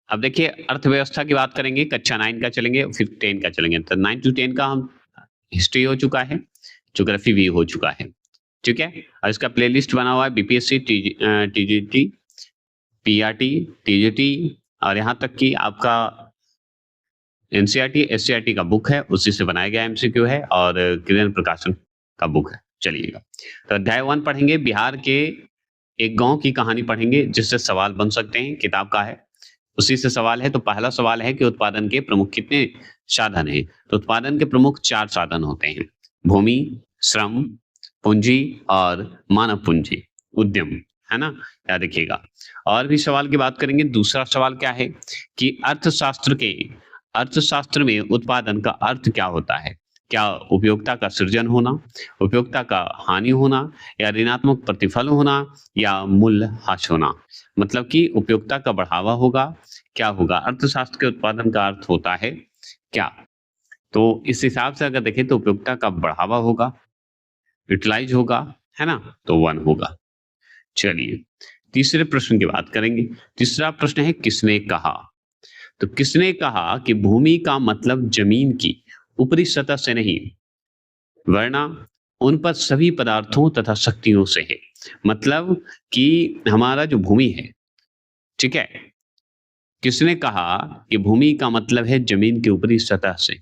अब देखिए अर्थव्यवस्था की बात करेंगे, कक्षा 9 का चलेंगे, फिर 10 का चलेंगे। तो 9 टू 10 का हम हिस्ट्री हो चुका है, ज्योग्राफी भी हो चुका है, ठीक है? और इसका प्लेलिस्ट बना हुआ है बीपीएससी, टीजीटी, पीआरटी, टीजीटी और यहाँ तक कि आपका एनसीईआरटी, एससीईआरटी का बुक है, उसी से बनाया गया एमसीक्यू है और किरण प्रकाशन का बुक है। चलिएगा, तो अध्याय 1 पढ़ेंगे, बिहार के एक गाँव की कहानी पढ़ेंगे, जिससे सवाल बन सकते हैं, किताब का है। उसी से सवाल है, तो पहला सवाल है कि उत्पादन के प्रमुख कितने साधन हैं? तो उत्पादन के प्रमुख 4 साधन होते हैं, भूमि, श्रम, पूंजी और मानव पूंजी, उद्यम, है ना? याद रखिएगा। और भी सवाल की बात करेंगे, दूसरा सवाल क्या है कि अर्थशास्त्र में उत्पादन का अर्थ क्या होता है? क्या उपयोगिता का सृजन होना, उपयोगिता का हानि होना या ऋणात्मक प्रतिफल होना या मूल्य ह्रास होना? मतलब कि उपयोगिता का बढ़ावा होगा, क्या होगा? अर्थशास्त्र के उत्पादन का अर्थ होता है क्या? तो इस हिसाब से अगर देखें तो उपयोगिता का बढ़ावा होगा, यूटिलाइज होगा, है ना? तो 1 होगा। चलिए, तीसरे प्रश्न की बात करेंगे। तीसरा प्रश्न है किसने कहा? तो किसने कहा कि भूमि का मतलब जमीन की ऊपरी सतह से नहीं, वरना उन पर सभी पदार्थों तथा शक्तियों से है। मतलब कि हमारा जो भूमि है, ठीक है? किसने कहा कि भूमि का मतलब है जमीन की ऊपरी सतह से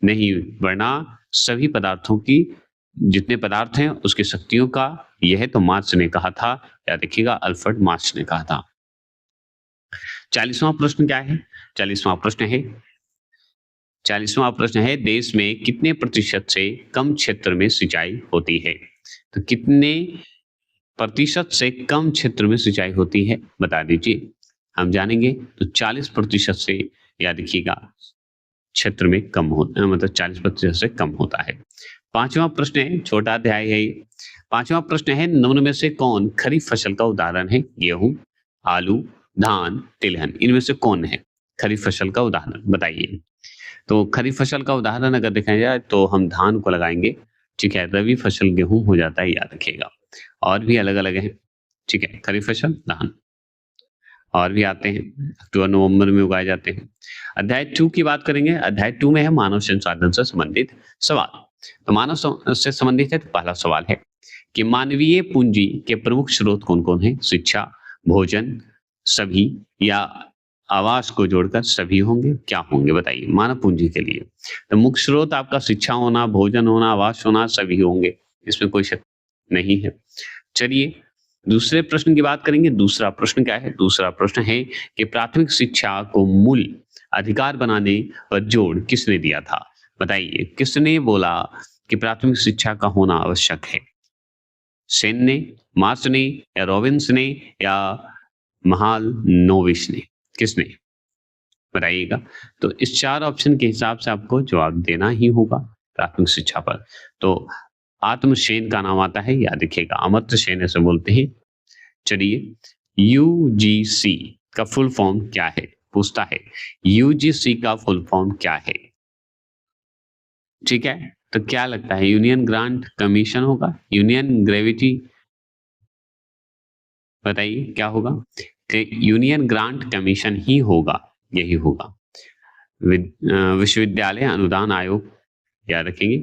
नहीं, वरना सभी पदार्थों की, जितने पदार्थ हैं उसकी शक्तियों का। यह तो मार्क्स ने कहा था, याद रखिएगा, अल्फ्रेड मार्क्स ने कहा था। 40वां प्रश्न क्या है? 40वां प्रश्न है 40वां प्रश्न है, देश में कितने प्रतिशत से कम क्षेत्र में सिंचाई होती है? तो कितने प्रतिशत से कम क्षेत्र में सिंचाई होती है, बता दीजिए। हम जानेंगे तो 40% से, याद रखिएगा, क्षेत्र में कम होता, मतलब 40% से कम होता है। 5वां प्रश्न है, छोटा अध्याय है ये। 5वां प्रश्न है, निम्न में से कौन खरीफ फसल का उदाहरण है? गेहूं, आलू, धान, तिलहन, इनमें से कौन है खरीफ फसल का उदाहरण? बताइए। तो खरीफ फसल का उदाहरण अगर देखा जाए तो हम धान को लगाएंगे, ठीक है? रबी फसल गेहूं हो जाता है, याद रखिएगा। और भी अलग अलग है, ठीक है? खरीफ फसल, धान और भी आते हैं, अक्टूबर नवंबर में उगाए जाते हैं। अध्याय 2 की बात करेंगे। अध्याय 2 में है मानव संसाधन से संबंधित सवाल। तो मानव से संबंधित है, तो पहला सवाल है कि मानवीय पूंजी के प्रमुख स्रोत कौन-कौन हैं? शिक्षा, भोजन, सभी या आवास को जोड़कर सभी होंगे? क्या होंगे बताइए मानव पूंजी के लिए? तो मुख्य स्रोत आपका शिक्षा होना, भोजन होना, आवास होना, सभी होंगे, इसमें कोई शक नहीं है। चलिए, दूसरे प्रश्न की बात करेंगे। दूसरा प्रश्न क्या है? दूसरा प्रश्न है कि प्राथमिक शिक्षा को मूल अधिकार बनाने पर जोर किसने दिया था? बताइए, किसने बोला कि प्राथमिक शिक्षा का होना आवश्यक है? सेन ने, मार्क्स ने या रॉबिन्स ने या महालनोबिस ने? किसने? बताइएगा। तो इस 4 ऑप्शन के हिसाब से आपको जवाब देना ही होगा प्राथमिक शिक्षा पर। तो आत्मसेन का नाम आता है, याद रखिएगा, अमर्त्य सेन ऐसे बोलते हैं। चलिए, यूजीसी का फुल फॉर्म क्या है? पूछता है, यूजीसी का फुल फॉर्म क्या है? ठीक है, तो क्या लगता है, यूनियन ग्रांट कमीशन होगा? यूनियन ग्रेविटी, बताइए क्या होगा? कि यूनियन ग्रांट कमीशन ही होगा, यही होगा। विश्वविद्यालय अनुदान आयोग, याद रखेंगे,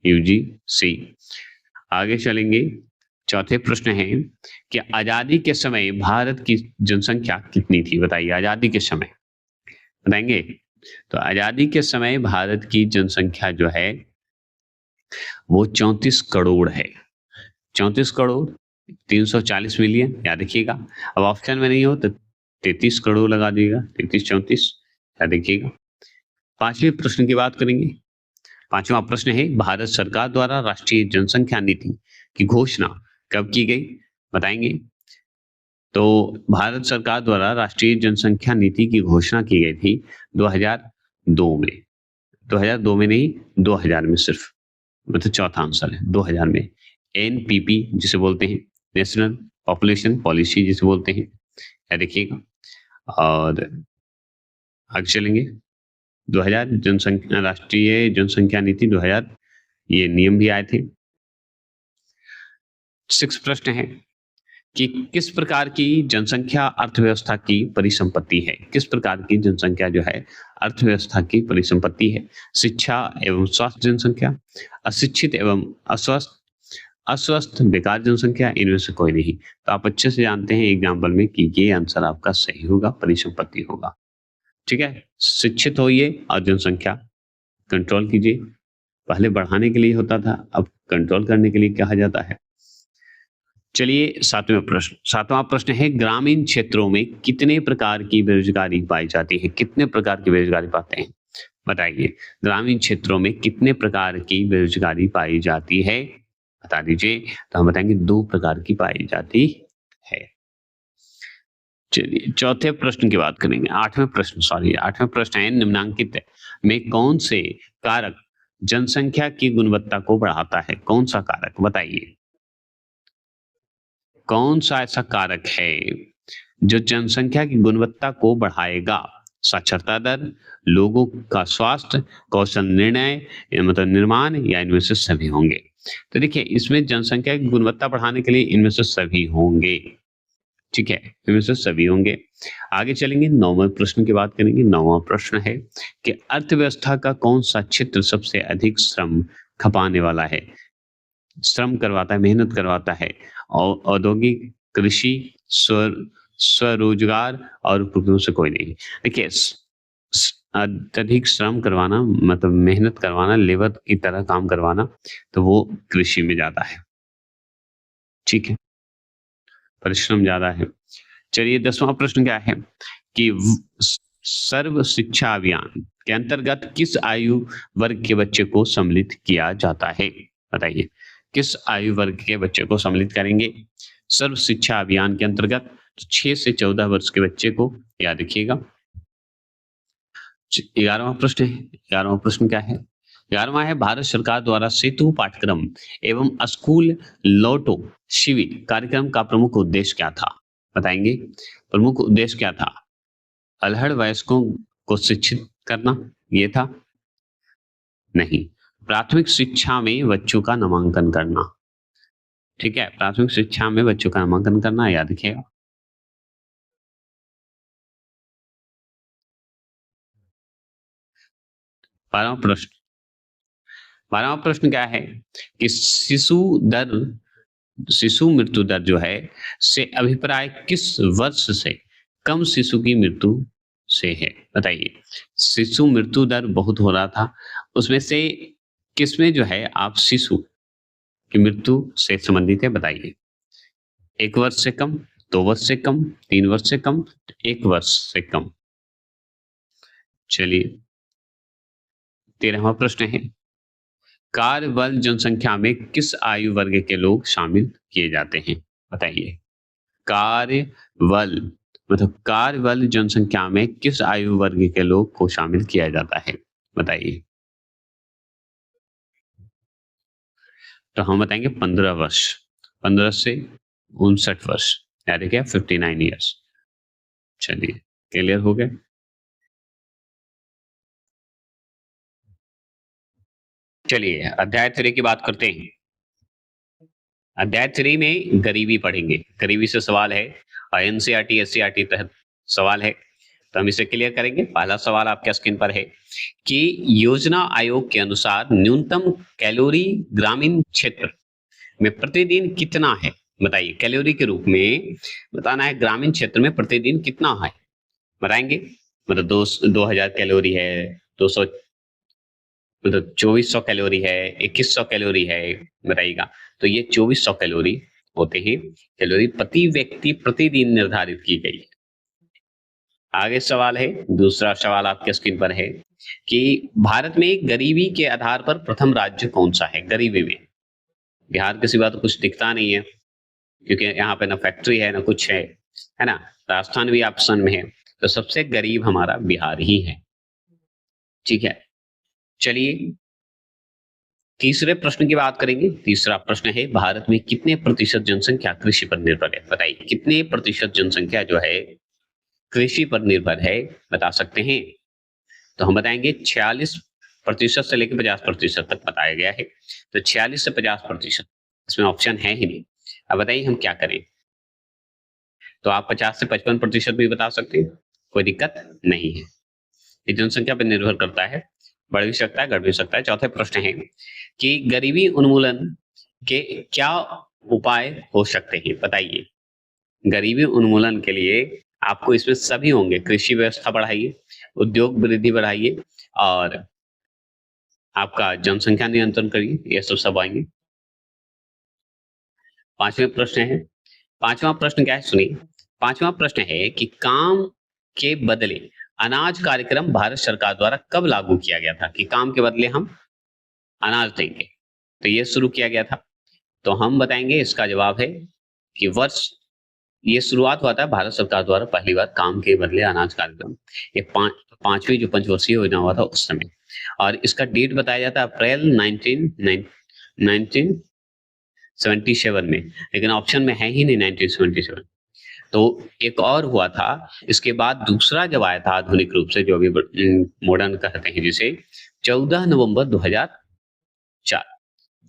यूजीसी। आगे चलेंगे, चौथे प्रश्न है कि आजादी के समय भारत की जनसंख्या कितनी थी? बताइए, आजादी के समय बताएंगे। तो आजादी के समय भारत की जनसंख्या जो है वो 34 करोड़ है। 34 करोड़ 340 मिलियन, याद रखिएगा। अब ऑप्शन में नहीं हो तो 33 करोड़ लगा दीजिएगा, 33-34, याद रखिएगा। 5वें प्रश्न की बात करेंगे। 5वां प्रश्न है, भारत सरकार द्वारा राष्ट्रीय जनसंख्या नीति की घोषणा कब की गई? बताएंगे। तो भारत सरकार द्वारा राष्ट्रीय जनसंख्या नीति की घोषणा की गई थी 2002 में। 2002 में नहीं, 2000 में सिर्फ, मतलब चौथा आंसर है 2000 में। एनपीपी जिसे बोलते हैं, नेशनल पॉपुलेशन पॉलिसी जिसे बोलते हैं, या देखिएगा। और आगे चलेंगे, 2000 जनसंख्या, राष्ट्रीय जनसंख्या नीति 2000, ये नियम भी आए थे। 6 प्रश्न है कि किस प्रकार की जनसंख्या अर्थव्यवस्था की परिसंपत्ति है? किस प्रकार की जनसंख्या जो है अर्थव्यवस्था की परिसंपत्ति है? शिक्षा एवं स्वास्थ्य जनसंख्या, अशिक्षित एवं अस्वस्थ अस्वस्थ बेकार जनसंख्या, इनमें से कोई नहीं। तो आप अच्छे से जानते हैं एग्जाम्पल में कि ये आंसर आपका सही होगा, परिसंपत्ति होगा। ठीक है? शिक्षित होइए और जनसंख्या कंट्रोल कीजिए। पहले बढ़ाने के लिए होता था, अब कंट्रोल करने के लिए कहा जाता है। चलिए सातवां प्रश्न है ग्रामीण क्षेत्रों में कितने प्रकार की बेरोजगारी पाई जाती है? कितने प्रकार की बेरोजगारी पाते हैं? बताइए। ग्रामीण क्षेत्रों में कितने प्रकार की बेरोजगारी पाई जाती है? बता दीजिए। तो हम बताएंगे 2 प्रकार की पाई जाती है। चलिए चौथे प्रश्न की बात करेंगे। आठवें प्रश्न है निम्नांकित में कौन से कारक जनसंख्या की गुणवत्ता को बढ़ाता है? कौन सा कारक बताइए? कौन सा ऐसा कारक है जो जनसंख्या की गुणवत्ता को बढ़ाएगा? साक्षरता दर, लोगों का स्वास्थ्य, कौशल निर्णय मतलब निर्माण, या इनमें से सभी होंगे? तो देखिए इसमें जनसंख्या की गुणवत्ता बढ़ाने के लिए इनमें से सभी होंगे। ठीक है, इनमें से सभी होंगे। आगे चलेंगे, 9वें प्रश्न की बात करेंगे। 9वां प्रश्न है कि अर्थव्यवस्था का कौन सा क्षेत्र सबसे अधिक श्रम खपाने वाला है? श्रम करवाता है, मेहनत करवाता है। और औद्योगिक, कृषि, स्वरोजगार और उपक्रमों से कोई नहीं। देखिए अत्यधिक श्रम करवाना मतलब मेहनत करवाना, लेबर की तरह काम करवाना, तो वो कृषि में ज्यादा है। ठीक है, परिश्रम ज्यादा है। चलिए 10वां प्रश्न क्या है कि सर्व शिक्षा अभियान के अंतर्गत किस आयु वर्ग के बच्चे को सम्मिलित किया जाता है? बताइए किस आयु वर्ग के बच्चे को सम्मिलित करेंगे सर्व शिक्षा अभियान के अंतर्गत? 6 से 14 वर्ष के बच्चे को, याद रखिएगा। 11वां प्रश्न है। 11वां प्रश्न क्या है? 11वां है भारत सरकार द्वारा सेतु पाठ्यक्रम एवं स्कूल लौटो शिविर कार्यक्रम का प्रमुख उद्देश्य क्या था? बताएंगे प्रमुख उद्देश्य क्या था? अल्हड़ वयस्कों को शिक्षित करना ये था? नहीं। प्राथमिक शिक्षा में बच्चों का नामांकन करना। ठीक है, प्राथमिक शिक्षा में बच्चों का नामांकन करना, याद रखिएगा। बारहवां प्रश्न 12वां प्रश्न क्या है कि शिशु मृत्यु दर जो है से अभिप्राय किस वर्ष से कम शिशु की मृत्यु से है? बताइए। शिशु मृत्यु दर बहुत हो रहा था, उसमें से किसमें जो है आप शिशु की मृत्यु से संबंधित है? बताइए। 1 वर्ष से कम, 2 वर्ष से कम, 3 वर्ष से कम, 1 वर्ष से कम। चलिए 13वां प्रश्न है कार्य बल जनसंख्या में किस आयु वर्ग के लोग शामिल किए जाते हैं? बताइए। कार्य बल मतलब कार्य बल जनसंख्या में किस आयु वर्ग के लोग को शामिल किया जाता है? बताइए। तो हम बताएंगे 15 वर्ष, 15 से 59 वर्ष, यानी क्या 59 ईयर्स। चलिए क्लियर हो गया। चलिए अध्याय 3 की बात करते हैं। अध्याय 3 में गरीबी पढ़ेंगे। गरीबी से सवाल है और एनसीईआरटी एससीईआरटी तहत सवाल है, तो हम इसे क्लियर करेंगे। पहला सवाल आपके स्क्रीन पर है कि योजना आयोग के अनुसार न्यूनतम कैलोरी ग्रामीण क्षेत्र में प्रतिदिन कितना है? बताइए। कैलोरी के रूप में बताना है ग्रामीण क्षेत्र में प्रतिदिन कितना है, बताएंगे। मतलब 2000 कैलोरी है, 200 मतलब 2400 कैलोरी है, 2100 कैलोरी है, बताइएगा। तो ये 2400 कैलोरी होते हैं, कैलोरी प्रति व्यक्ति प्रतिदिन निर्धारित की गई है। आगे सवाल है, दूसरा सवाल आपके स्क्रीन पर है कि भारत में गरीबी के आधार पर प्रथम राज्य कौन सा है? गरीबी में बिहार के सिवा तो कुछ दिखता नहीं है, क्योंकि यहाँ पे ना फैक्ट्री है ना कुछ है ना। राजस्थान भी ऑप्शन में है, तो सबसे गरीब हमारा बिहार ही है। ठीक है, चलिए तीसरे प्रश्न की बात करेंगे। तीसरा प्रश्न है भारत में कितने प्रतिशत जनसंख्या कृषि पर निर्भर है? बताइए कितने प्रतिशत जनसंख्या जो है कृषि पर निर्भर है, बता सकते हैं? तो हम बताएंगे 46% से लेकर 50% तक बताया गया है। तो 46 से 50%, इसमें ऑप्शन है ही नहीं। अब बताइए हम क्या करें? तो आप 50 से 55% भी बता सकते हैं, कोई दिक्कत नहीं है। ये जनसंख्या पर निर्भर करता है, बढ़ भी सकता है, घट भी सकता है। चौथे प्रश्न है कि गरीबी उन्मूलन के क्या उपाय हो सकते हैं, बताइए। गरीबी उन्मूलन के लिए आपको इसमें सभी होंगे, कृषि व्यवस्था बढ़ाइए, उद्योग वृद्धि बढ़ाइए, और आपका जनसंख्या नियंत्रण करिए, ये सब आएंगे। पांचवें प्रश्न है, पांचवा प्रश्न क्या है सुनिए। पांचवा प्रश्न है कि काम के बदले अनाज कार्यक्रम भारत सरकार द्वारा कब लागू किया गया था, कि काम के बदले हम अनाज देंगे, तो ये शुरू किया गया था। तो हम बताएंगे, इसका जवाब है कि वर्ष, ये शुरुआत हुआ था भारत सरकार द्वारा पहली बार काम के बदले अनाज कार्यक्रम, ये पांचवी जो पंचवर्षीय योजना हुआ था उस समय, और इसका डेट बताया जाता है अप्रैल 1977 में, लेकिन ऑप्शन में है ही नहीं 1977। तो एक और हुआ था, इसके बाद दूसरा जब आया था आधुनिक रूप से, जो अभी मॉडर्न कहते हैं जिसे, 14 नवंबर 2004।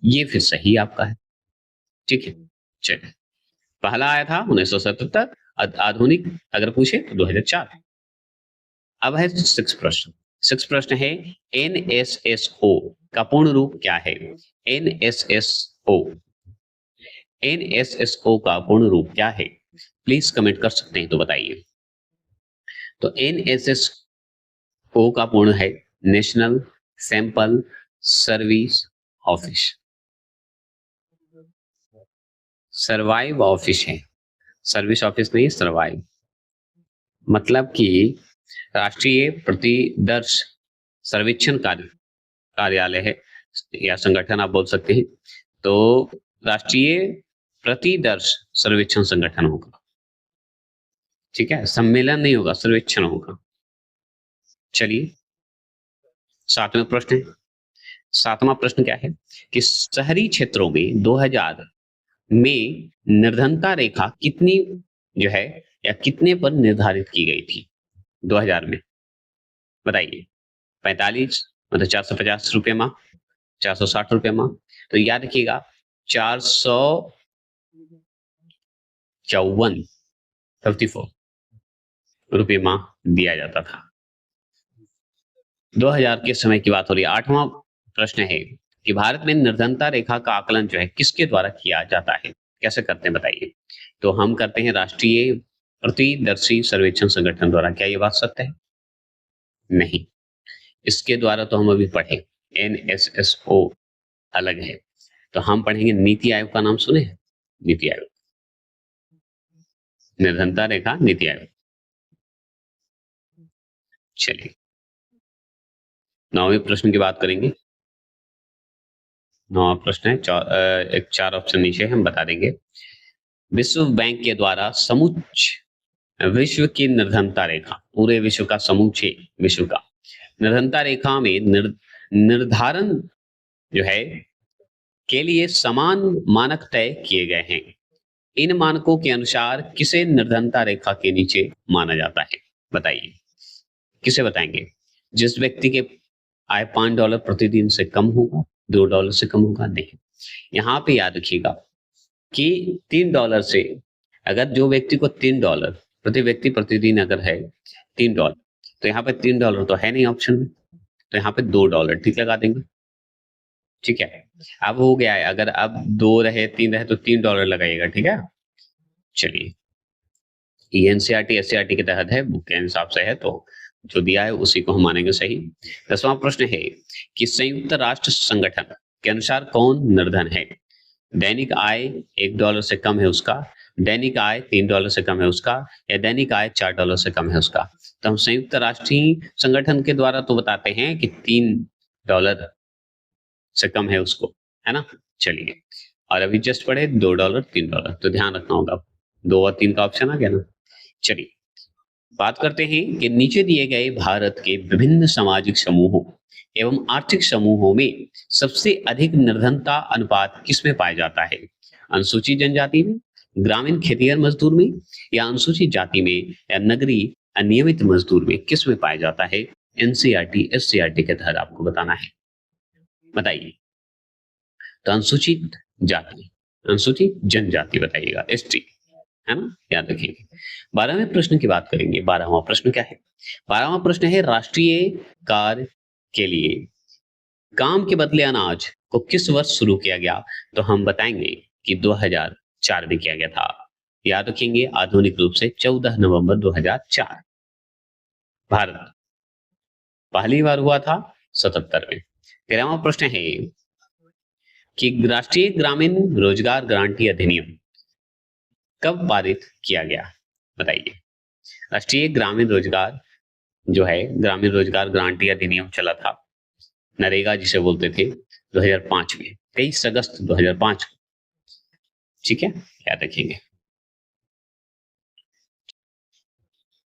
ये फिर सही आपका है, ठीक है। चलिए, पहला आया था 1977, आधुनिक अगर पूछे तो 2004। अब है सिक्स प्रश्न। सिक्स प्रश्न है, एनएसएसओ का पूर्ण रूप क्या है। एनएसएसओ, एनएसएसओ का पूर्ण रूप क्या है, प्लीज कमेंट कर सकते हैं तो बताइए। तो एनएसएसओ का पूर्ण है national sample service office, survive office है, सर्विस ऑफिस नहीं, सर्वाइव मतलब कि राष्ट्रीय प्रतिदर्श सर्वेक्षण कार्यालय है, या संगठन आप बोल सकते हैं। तो राष्ट्रीय प्रतिदर्श सर्वेक्षण संगठन होगा, ठीक है, सम्मेलन नहीं होगा, सर्वेक्षण होगा। चलिए, सातवां प्रश्न है। सातवां प्रश्न क्या है कि शहरी क्षेत्रों में 2000 में निर्धनता रेखा कितनी जो है, या कितने पर निर्धारित की गई थी 2000 में, बताइए। 45, मतलब 450 रुपये माह, 460 रुपये माह। तो याद रखिएगा 454 रुपये माह दिया जाता था। 2000 के समय की बात हो रही है। आठवां प्रश्न है कि भारत में निर्धनता रेखा का आकलन जो है किसके द्वारा किया जाता है, कैसे करते हैं बताइए। तो हम करते हैं राष्ट्रीय प्रतिदर्शी सर्वेक्षण संगठन द्वारा। क्या ये बात सत्य है? नहीं, इसके द्वारा तो हम अभी पढ़े, एनएसएसओ अलग है। तो हम पढ़ेंगे नीति आयोग का नाम सुने हैं, नीति आयोग, निर्धनता रेखा नीति आयोग। चलिए, 9वें प्रश्न की बात करेंगे। 9वां प्रश्न है, एक 4 ऑप्शन नीचे हम बता देंगे। विश्व बैंक के द्वारा समूच विश्व की निर्धनता रेखा, पूरे विश्व का समूचे विश्व का निर्धनता रेखा में निर्धारण जो है के लिए समान मानक तय किए गए हैं। इन मानकों के अनुसार किसे निर्धनता रेखा के नीचे माना जाता है, बताइए। किसे बताएंगे? जिस व्यक्ति के आय $5 प्रतिदिन से कम होगा, $2 से कम होगा, नहीं। यहाँ पे याद रखिएगा कि $3 से, अगर जो व्यक्ति को $3 प्रति व्यक्ति प्रतिदिन अगर है $3, तो यहाँ पे $3 तो है नहीं ऑप्शन में, तो यहाँ पे $2 ठीक लगा देंगे, ठीक है। अब हो गया है, अगर अब 2 रहे 3 रहे तो $3 लगाइएगा, ठीक है। चलिए, ये एनसीईआरटी एससीईआरटी के तहत है, बुक के हिसाब से है, तो जो दिया है उसी को हम मानेंगे सही। 10वां प्रश्न है कि संयुक्त राष्ट्र संगठन के अनुसार कौन निर्धन है। दैनिक आय $1 से कम है उसका, दैनिक आय $3 से कम है उसका, या दैनिक आय $4 से कम है उसका। तो हम संयुक्त राष्ट्रीय संगठन के द्वारा तो बताते हैं कि $3 से कम है उसको, है ना। चलिए, और अभी जस्ट पढ़े $2 $3, तो ध्यान रखना होगा, 2 और 3 का ऑप्शन आ गया ना। चलिए, बात करते हैं कि नीचे दिए गए भारत के विभिन्न सामाजिक समूहों एवं आर्थिक समूहों में सबसे अधिक निर्धनता अनुपात किसमें पाया जाता है। अनुसूचित जनजाति में, ग्रामीण खेतिहर मजदूर में, या अनुसूचित जाति में, या नगरीय अनियमित मजदूर में, किसमें पाया जाता है। एनसीईआरटी एससीईआरटी के तहत आपको बताना है, बताइए। तो अनुसूचित जाति, अनुसूचित जनजाति बताइएगा, एसटी, है ना, याद रखेंगे। 12वें प्रश्न की बात करेंगे। 12वां प्रश्न क्या है? 12वां प्रश्न है राष्ट्रीय कार्य के लिए काम के बदले अनाज को किस वर्ष शुरू किया गया? तो हम बताएंगे कि 2004 में किया गया था। याद रखेंगे आधुनिक रूप से 14 नवंबर 2004 भारत पहली बार हुआ था 77 में। 13वां प्रश्न है कि राष्ट्रीय ग्रामीण रोजगार गारंटी अधिनियम कब पारित किया गया? बताइए। राष्ट्रीय ग्रामीण रोजगार जो है, ग्रामीण रोजगार गारंटी अधिनियम चला था, नरेगा जिसे बोलते थे, 2005 में, 23 अगस्त 2005 को। ठीक है, याद रखेंगे।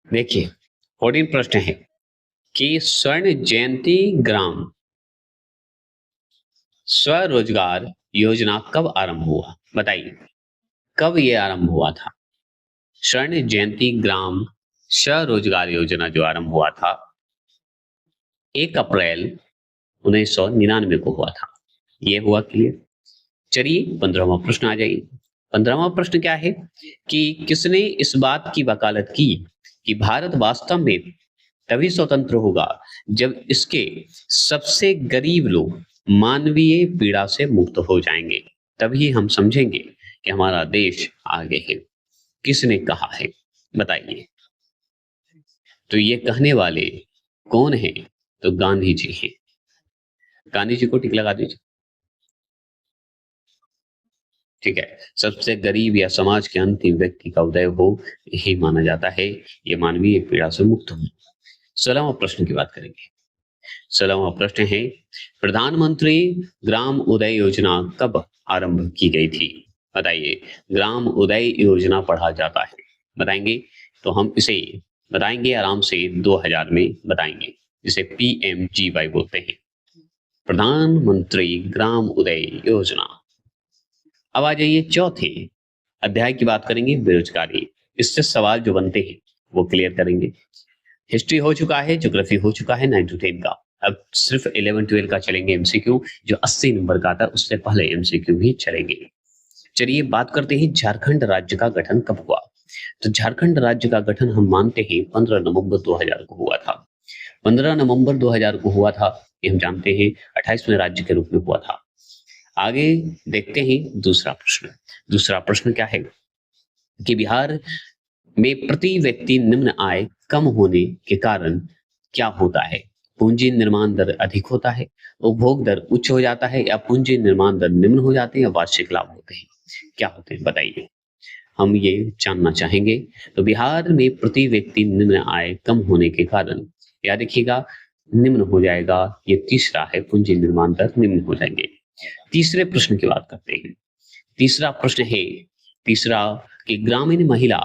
देखिए 14 प्रश्न है कि स्वर्ण जयंती ग्राम स्वरोजगार योजना कब आरंभ हुआ? बताइए, कब यह आरंभ हुआ था? स्वर्ण जयंती ग्राम स्वरोजगार योजना जो आरंभ हुआ था 1 अप्रैल 1999 को हुआ था। यह हुआ क्लियर। चलिए 15वां प्रश्न आ जाइए। 15वां प्रश्न क्या है कि किसने इस बात की वकालत की कि भारत वास्तव में तभी स्वतंत्र होगा जब इसके सबसे गरीब लोग मानवीय पीड़ा से मुक्त हो जाएंगे, तभी हम समझेंगे कि हमारा देश आगे है। किसने कहा है? बताइए। तो ये कहने वाले कौन है? तो गांधी जी हैं। गांधी जी को टिक लगा दीजिए। ठीक है, सबसे गरीब या समाज के अंतिम व्यक्ति का उदय हो, यही माना जाता है ये मानवीय पीड़ा से मुक्त हो। 16वां प्रश्न की बात करेंगे। 16वां प्रश्न है प्रधानमंत्री ग्राम उदय योजना कब आरंभ की गई थी? बताइए। ग्राम उदय योजना पढ़ा जाता है, बताएंगे तो हम इसे बताएंगे आराम से 2000 में बताएंगे, जिसे PMGY बोलते हैं, प्रधानमंत्री ग्राम उदय योजना। अब आ जाइए चौथे अध्याय की बात करेंगे, बेरोजगारी। इससे सवाल जो बनते हैं वो क्लियर करेंगे। हिस्ट्री हो चुका है, ज्योग्राफी हो चुका है 9 to 10 का, अब सिर्फ 11-12 का चलेंगे एमसीक्यू, जो 80 नंबर का था उससे पहले एमसीक्यू भी चलेंगे। चलिए बात करते हैं झारखंड राज्य का गठन कब हुआ? तो झारखंड राज्य का गठन हम मानते हैं 15 नवंबर 2000 को हुआ था। 15 नवंबर 2000 को हुआ था, ये हम जानते हैं, 28वें राज्य के रूप में हुआ था। आगे देखते हैं दूसरा प्रश्न। दूसरा प्रश्न क्या है कि बिहार में प्रति व्यक्ति निम्न आय कम होने के कारण क्या होता है? पूंजी निर्माण दर अधिक होता है, उपभोग दर उच्च हो जाता है, या पूंजी निर्माण दर निम्न हो जाते हैं, या वार्षिक लाभ होते हैं? क्या होते हैं बताइए, हम ये जानना चाहेंगे। तो बिहार में प्रति व्यक्ति निम्न आय कम होने के कारण, याद रखिएगा निम्न हो जाएगा, ये तीसरा है, पूंजी निर्माण दर निम्न हो जाएंगे। तीसरे प्रश्न की बात करते हैं। तीसरा प्रश्न है कि ग्रामीण महिला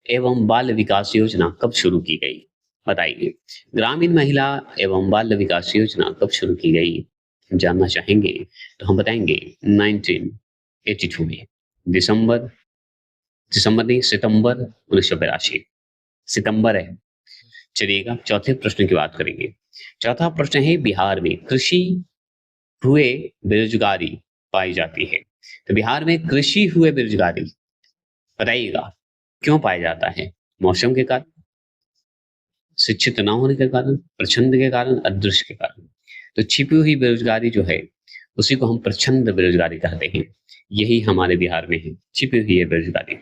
एवं बाल विकास योजना कब शुरू की गई? बताइए। ग्रामीण महिला एवं बाल विकास योजना कब शुरू की गई जानना चाहेंगे, तो हम बताएंगे 1982 में, दिसंबर नहीं, सितंबर 1982, सितंबर है। चलिएगा चौथे प्रश्न की बात करेंगे। चौथा प्रश्न है बिहार में कृषि हुए बेरोजगारी पाई जाती है। तो बिहार में कृषि हुए बेरोजगारी बताइएगा क्यों पाया जाता है? मौसम के कारण, शिक्षित न होने के कारण, प्रछंद के कारण, अदृश्य के कारण। तो छिपी हुई बेरोजगारी जो है उसी को हम प्रछंद बेरोजगारी कहते हैं, यही हमारे बिहार में है, छिपी हुई है बेरोजगारी,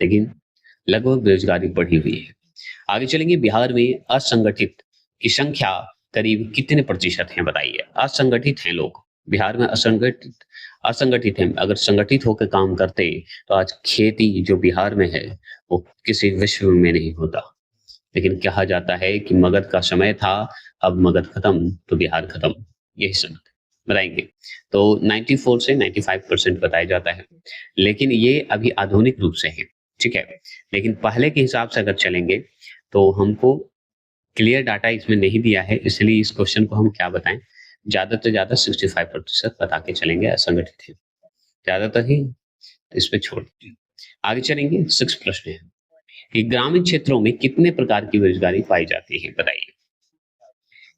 लेकिन लगभग बेरोजगारी बढ़ी हुई है। आगे चलेंगे। बिहार में असंगठित की संख्या करीब कितने प्रतिशत है? बताइए। असंगठित हैं लोग बिहार में, असंगठित हैं। अगर संगठित होकर काम करते तो आज खेती जो बिहार में है वो किसी विश्व में नहीं होता। लेकिन कहा जाता है कि मगध का समय था, अब मगध खत्म तो बिहार खत्म, यही समझ बताएंगे। तो 94 से 95% बताया जाता है, लेकिन ये अभी आधुनिक रूप से है, ठीक है। लेकिन पहले के हिसाब से अगर चलेंगे तो हमको क्लियर डाटा इसमें नहीं दिया है, इसलिए इस क्वेश्चन को हम क्या बताएं, ज्यादा से ज्यादा 65% बता के चलेंगे असंगठित है, ज्यादातर ही इस पे छोड़ दीजिए। आगे चलेंगे। 6 प्रश्न है कि ग्रामीण क्षेत्रों में कितने प्रकार की बेरोजगारी पाई जाती है? बताइए।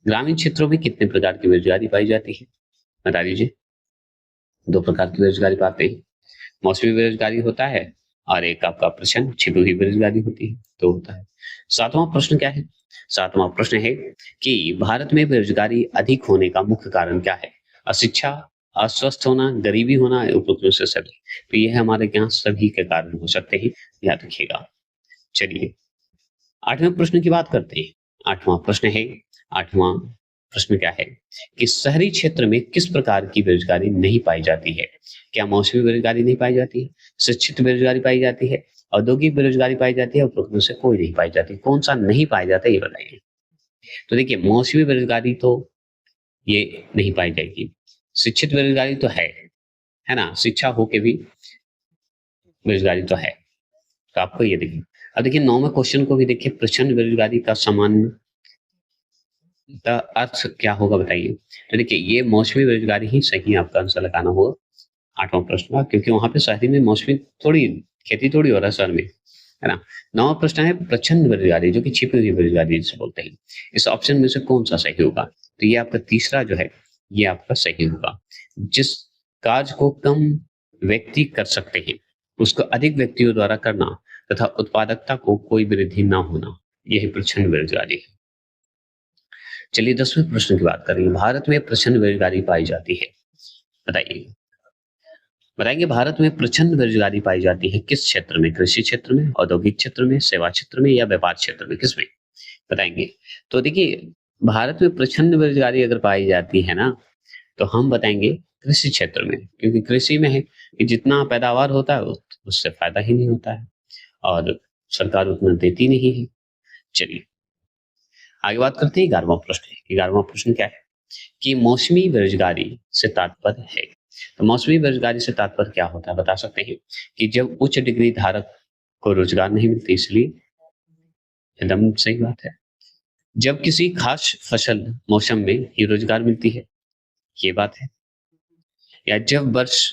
ग्रामीण क्षेत्रों में कितने प्रकार की बेरोजगारी पाई जाती है? बता दीजिए। 2 प्रकार की बेरोजगारी पाते हैं। मौसमी बेरोजगारी होता है और एक आपका प्रश्न छिपी हुई बेरोजगारी होती है, तो होता है। सातवां प्रश्न क्या है? सातवां प्रश्न है कि भारत में बेरोजगारी अधिक होने का मुख्य कारण क्या है? अशिक्षा, अस्वस्थ होना, गरीबी होना, उपरोक्त में से सभी। तो ये हमारे यहाँ सभी के कारण हो सकते हैं, याद रखिएगा। चलिए 8वें प्रश्न की बात करते हैं। 8वां प्रश्न है, 8वां प्रश्न क्या है कि शहरी क्षेत्र में किस प्रकार की बेरोजगारी नहीं पाई जाती है? क्या मौसमी बेरोजगारी नहीं पाई जाती है? शिक्षित बेरोजगारी पाई जाती है? औद्योगिक बेरोजगारी पाई जाती है? उपरोक्त में से कोई नहीं पाई जाती। कौन-सा नहीं पाया जाता है ये बताइए? तो देखिए मौसमी बेरोजगारी तो ये नहीं पाई जाएगी। शिक्षित बेरोजगारी तो है ना? शिक्षा हो के भी बेरोजगारी तो है। तो आपको ये देखिए। अब देखिए 9वें क्वेश्चन को भी देखिए, प्रचंड बेरोजगारी का सामान्य का अर्थ क्या होगा बताइए? तो देखिए ये मौसमी बेरोजगारी ही सही आपका आंसर लगाना होगा 8वां प्रश्न का, क्योंकि वहाँ पे शहरी में मौसमी थोड़ी खेती थोड़ी हो रहा है शहर में, है ना? 9वां प्रश्न है प्रचंड बेरोजगारी, जो कि छिपी हुई बेरोजगारी जिसे बोलते हैं। इस ऑप्शन में से कौन-सा सही होगा? तो ये आपका तीसरा जो है, ये आपका सही होगा। जिस कार्य को कम व्यक्ति कर सकते हैं, उसको अधिक व्यक्तियों द्वारा करना तथा उत्पादकता को कोई वृद्धि ना होना, यही प्रचंड बेरोजगारी है। चलिए 10वें प्रश्न की बात करेंगे। भारत में प्रचंड बेरोजगारी पाई जाती है, बताइए? बताएंगे भारत में प्रचंड बेरोजगारी पाई जाती है किस क्षेत्र में? कृषि क्षेत्र में, औद्योगिक क्षेत्र में, सेवा क्षेत्र में या व्यापार क्षेत्र में, किसमें? बताएंगे। तो देखिए भारत में प्रचंड बेरोजगारी अगर पाई जाती है ना, तो हम बताएंगे कृषि क्षेत्र में, क्योंकि कृषि में है कि जितना पैदावार होता है उससे फायदा ही नहीं होता है और सरकार उतना देती नहीं है। चलिए आगे बात करते हैं 11वां प्रश्न है। 11वां प्रश्न क्या है कि मौसमी बेरोजगारी से तात्पर्य है। तो मौसमी बेरोजगारी से तात्पर्य क्या होता है बता सकते हैं? कि जब उच्च डिग्री धारक को रोजगार नहीं मिलती, इसलिए एकदम सही बात है। जब किसी खास फसल मौसम में ही रोजगार मिलती है, ये बात है। या जब वर्ष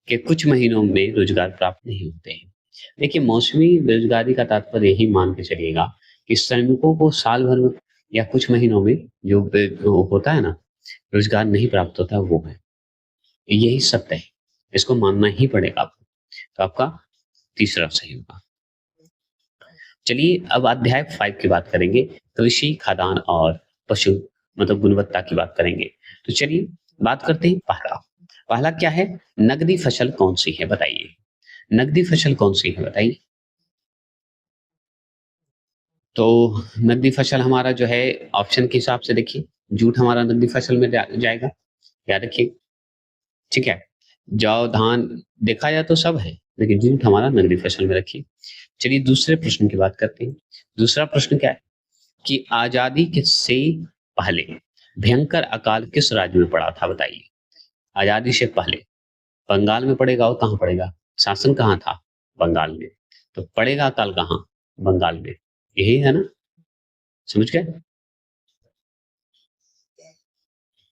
के कुछ महीनों में रोजगार प्राप्त नहीं होते हैं। देखिए मौसमी बेरोजगारी का तात्पर्य यही मान के चलिएगा कि श्रमिकों को साल भर में या कुछ महीनों में जो होता है ना, रोजगार नहीं प्राप्त होता, वो है। यही सत्य है, इसको मानना ही पड़ेगा आपको। तो आपका तीसरा सही होगा। चलिए अब अध्याय 5 की बात करेंगे, कृषि, खाद्यान्न और पशु मतलब गुणवत्ता की बात करेंगे। तो चलिए बात करते हैं पहला। पहला क्या है? नकदी फसल कौन सी है बताइए? नकदी फसल कौन सी है बताइए? तो नकदी फसल हमारा जो है ऑप्शन के हिसाब से देखिए, जूट हमारा नकदी फसल में जाएगा, याद रखिए। ठीक है, जौ, धान देखा जाए तो सब है, लेकिन जूट हमारा नकदी फसल में रखिए। चलिए दूसरे प्रश्न की बात करते हैं। दूसरा प्रश्न क्या है कि आजादी के से पहले भयंकर अकाल किस राज्य में पड़ा था बताइए? आजादी से पहले बंगाल में पड़ेगा, और कहाँ पड़ेगा? शासन कहाँ था? बंगाल में। तो पड़ेगा अकाल कहाँ? बंगाल में। यही है ना, समझ गए?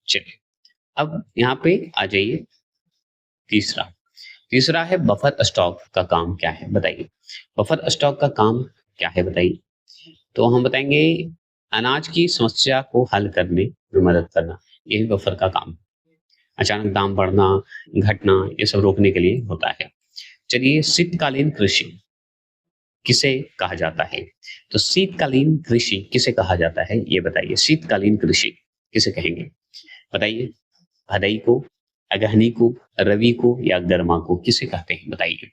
चलिए अब यहाँ पे आ जाइए। तीसरा, तीसरा है बफर स्टॉक का काम क्या है बताइए? बफर स्टॉक का काम क्या है बताइए? तो हम बताएंगे अनाज की समस्या को हल करने में मदद करना, यही बफर का काम। अचानक दाम बढ़ना, घटना, ये सब रोकने के लिए होता है। चलिए शीतकालीन कृषि किसे कहा जाता है? तो शीतकालीन कृषि किसे कहा जाता है ये बताइए? शीतकालीन कृषि किसे कहेंगे बताइए? भदई को, अगहनी को, रवि को या गर्मा को, किसे कहते हैं बताइए?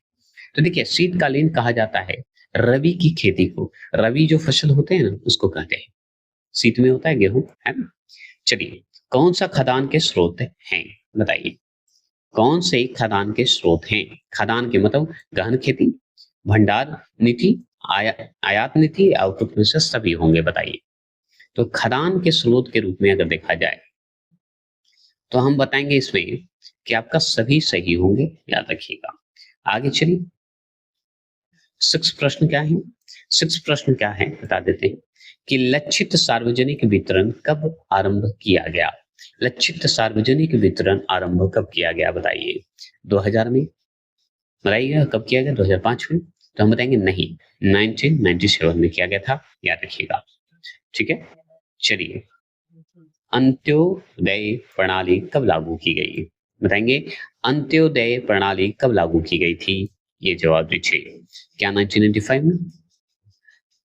तो देखिए शीतकालीन कहा जाता है रवि की खेती को। रवि जो फसल होते हैं ना, उसको कहते हैं। शीत में होता है गेहूं, है ना? चलिए कौन सा खदान के स्रोत हैं बताइए? कौन से खदान के स्रोत हैं? खदान के मतलब गहन खेती, भंडार नीति, आयात नीति, आउटपुट में से सभी होंगे बताइए? तो खदान के स्रोत के रूप में अगर देखा जाए तो हम बताएंगे इसमें कि आपका सभी सही होंगे, याद रखिएगा। आगे चलिए 6 प्रश्न क्या है? 6 प्रश्न क्या है बता देते हैं कि लक्षित सार्वजनिक वितरण कब आरंभ किया गया? लक्षित सार्वजनिक वितरण आरंभ कब किया गया बताइए? 2000 में बताइएगा। कब किया गया? 2005 में। तो हम बताएंगे नहीं, 1997 में किया गया था, याद रखिएगा। ठीक है, चलिए अंत्योदय प्रणाली कब लागू की गई? बताएंगे अंत्योदय प्रणाली कब लागू की गई थी? ये जवाब दीजिए। क्या 1995 में,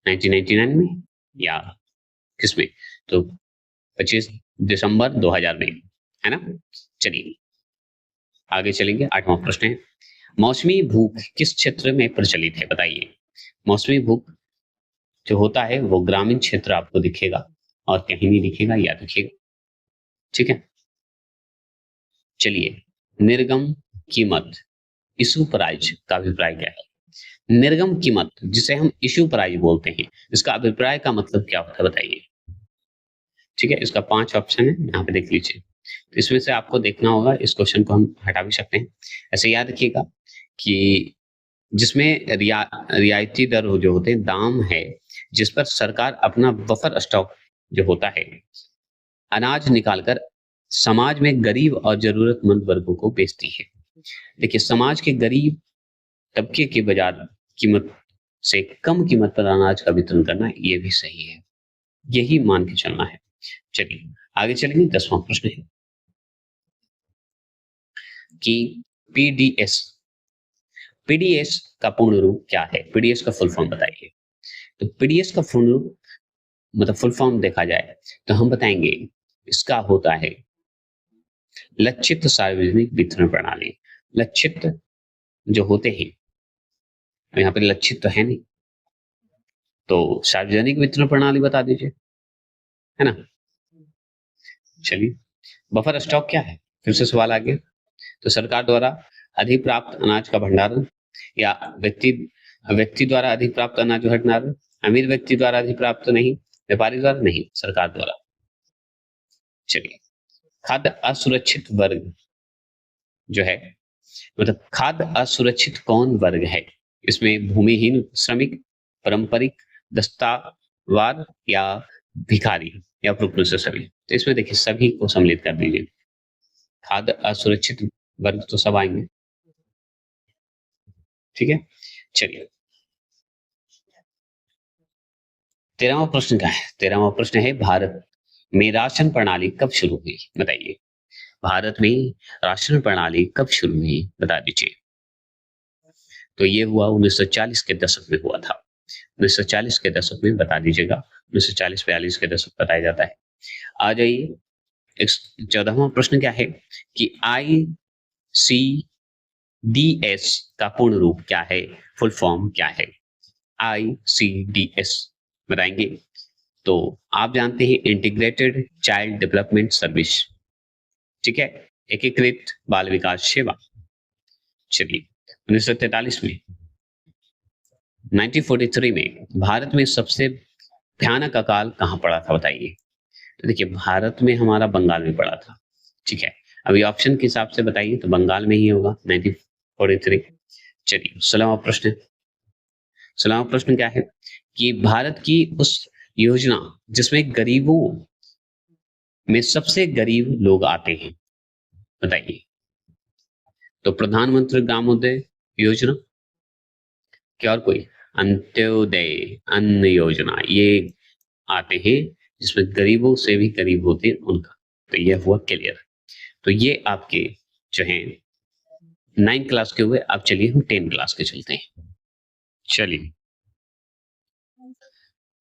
1999 में, या किसमें? तो 25 दिसंबर 2000 में, है ना। चलिए आगे चलेंगे। 8वां प्रश्न है, मौसमी भूख किस क्षेत्र में प्रचलित है? बताइए। मौसमी भूख जो होता है वो ग्रामीण क्षेत्र आपको दिखेगा और कहीं नहीं दिखेगा, याद रखिएगा, ठीक है। चलिए, निर्गम कीमत इशू प्राइज का अभिप्राय क्या है? निर्गम कीमत जिसे हम इशू प्राइज बोलते हैं, इसका अभिप्राय का मतलब क्या होता है बताइए। ठीक है, इसका 5 ऑप्शन है, यहाँ पे देख लीजिए। तो इसमें से आपको देखना होगा, इस क्वेश्चन को हम हटा भी सकते हैं। ऐसे याद रखिएगा कि जिसमें रियायती दर जो होते हैं, दाम है जिस पर सरकार अपना बफर स्टॉक जो होता है अनाज निकालकर समाज में गरीब और जरूरतमंद वर्गों को बेचती है। देखिए, समाज के गरीब तबके के बाजार कीमत से कम कीमत पर अनाज का वितरण करना ये भी सही है, यही मान के चलना है। चलिए आगे चलेंगे। 10वां प्रश्न है कि पीडीएस, पीडीएस का पूर्ण रूप क्या है? पीडीएस का फुल फॉर्म बताइए। तो पीडीएस का फुल रूप मतलब फुल फॉर्म देखा जाए तो हम बताएंगे, इसका होता है लक्षित सार्वजनिक वितरण प्रणाली। लक्षित जो होते हैं, यहाँ पे लक्षित तो है नहीं, तो सार्वजनिक वितरण प्रणाली बता दीजिए, है ना। चलिए, बफर स्टॉक क्या है? फिर से सवाल आ गया। तो सरकार द्वारा अधिप्राप्त अनाज का भंडारण, या व्यक्ति व्यक्ति द्वारा अधिप्राप्त अनाज भंडारण, अमीर व्यक्ति द्वारा अधिप्राप्त नहीं, व्यापारी द्वारा नहीं, सरकार द्वारा। चलिए, खाद्य असुरक्षित वर्ग जो है, मतलब खाद्य असुरक्षित कौन वर्ग है? इसमें भूमिहीन श्रमिक, पारंपरिक दस्तावार, या भिखारी, या उपरोक्त में से सभी। तो इसमें देखिए सभी को सम्मिलित कर दीजिए। खाद्य असुरक्षित वर्ग तो सब आएंगे, ठीक है। चलिए, 13वां प्रश्न क्या है? 13वां प्रश्न है, भारत में राशन प्रणाली कब शुरू हुई? बताइए। भारत में राशन प्रणाली कब शुरू हुई बता दीजिए। तो ये हुआ 1940 के दशक में हुआ था। 1940 के दशक में बता दीजिएगा। 1940-42 के दशक बताया जाता है। आ जाइए, 14वां प्रश्न क्या है कि ICDS का पूर्ण रूप क्या है? फुल फॉर्म क्या है? ICDS बताएंगे। तो आप जानते हैं इंटीग्रेटेड चाइल्ड डेवलपमेंट सर्विस, ठीक है, एकीकृत बाल विकास सेवा। चलिए, 1943 में, 1943 में भारत में सबसे भयानक अकाल कहाँ पड़ा था बताइए। तो देखिए, भारत में हमारा बंगाल में पड़ा था, ठीक है। अभी ऑप्शन के हिसाब से बताइए तो बंगाल में ही होगा 1943। चलिए, 16वां प्रश्न। 16वां प्रश्न क्या है कि भारत की उस योजना जिसमें गरीबों में सबसे गरीब लोग आते हैं, बताइए। तो प्रधानमंत्री ग्रामोदय योजना, क्या और कोई? अंत्योदय अन्न योजना, ये आते हैं जिसमें गरीबों से भी गरीब होते हैं उनका। तो ये हुआ क्लियर। तो ये आपके जो है 9 क्लास के हुए। अब चलिए हम 10 क्लास के चलते हैं। चलिए,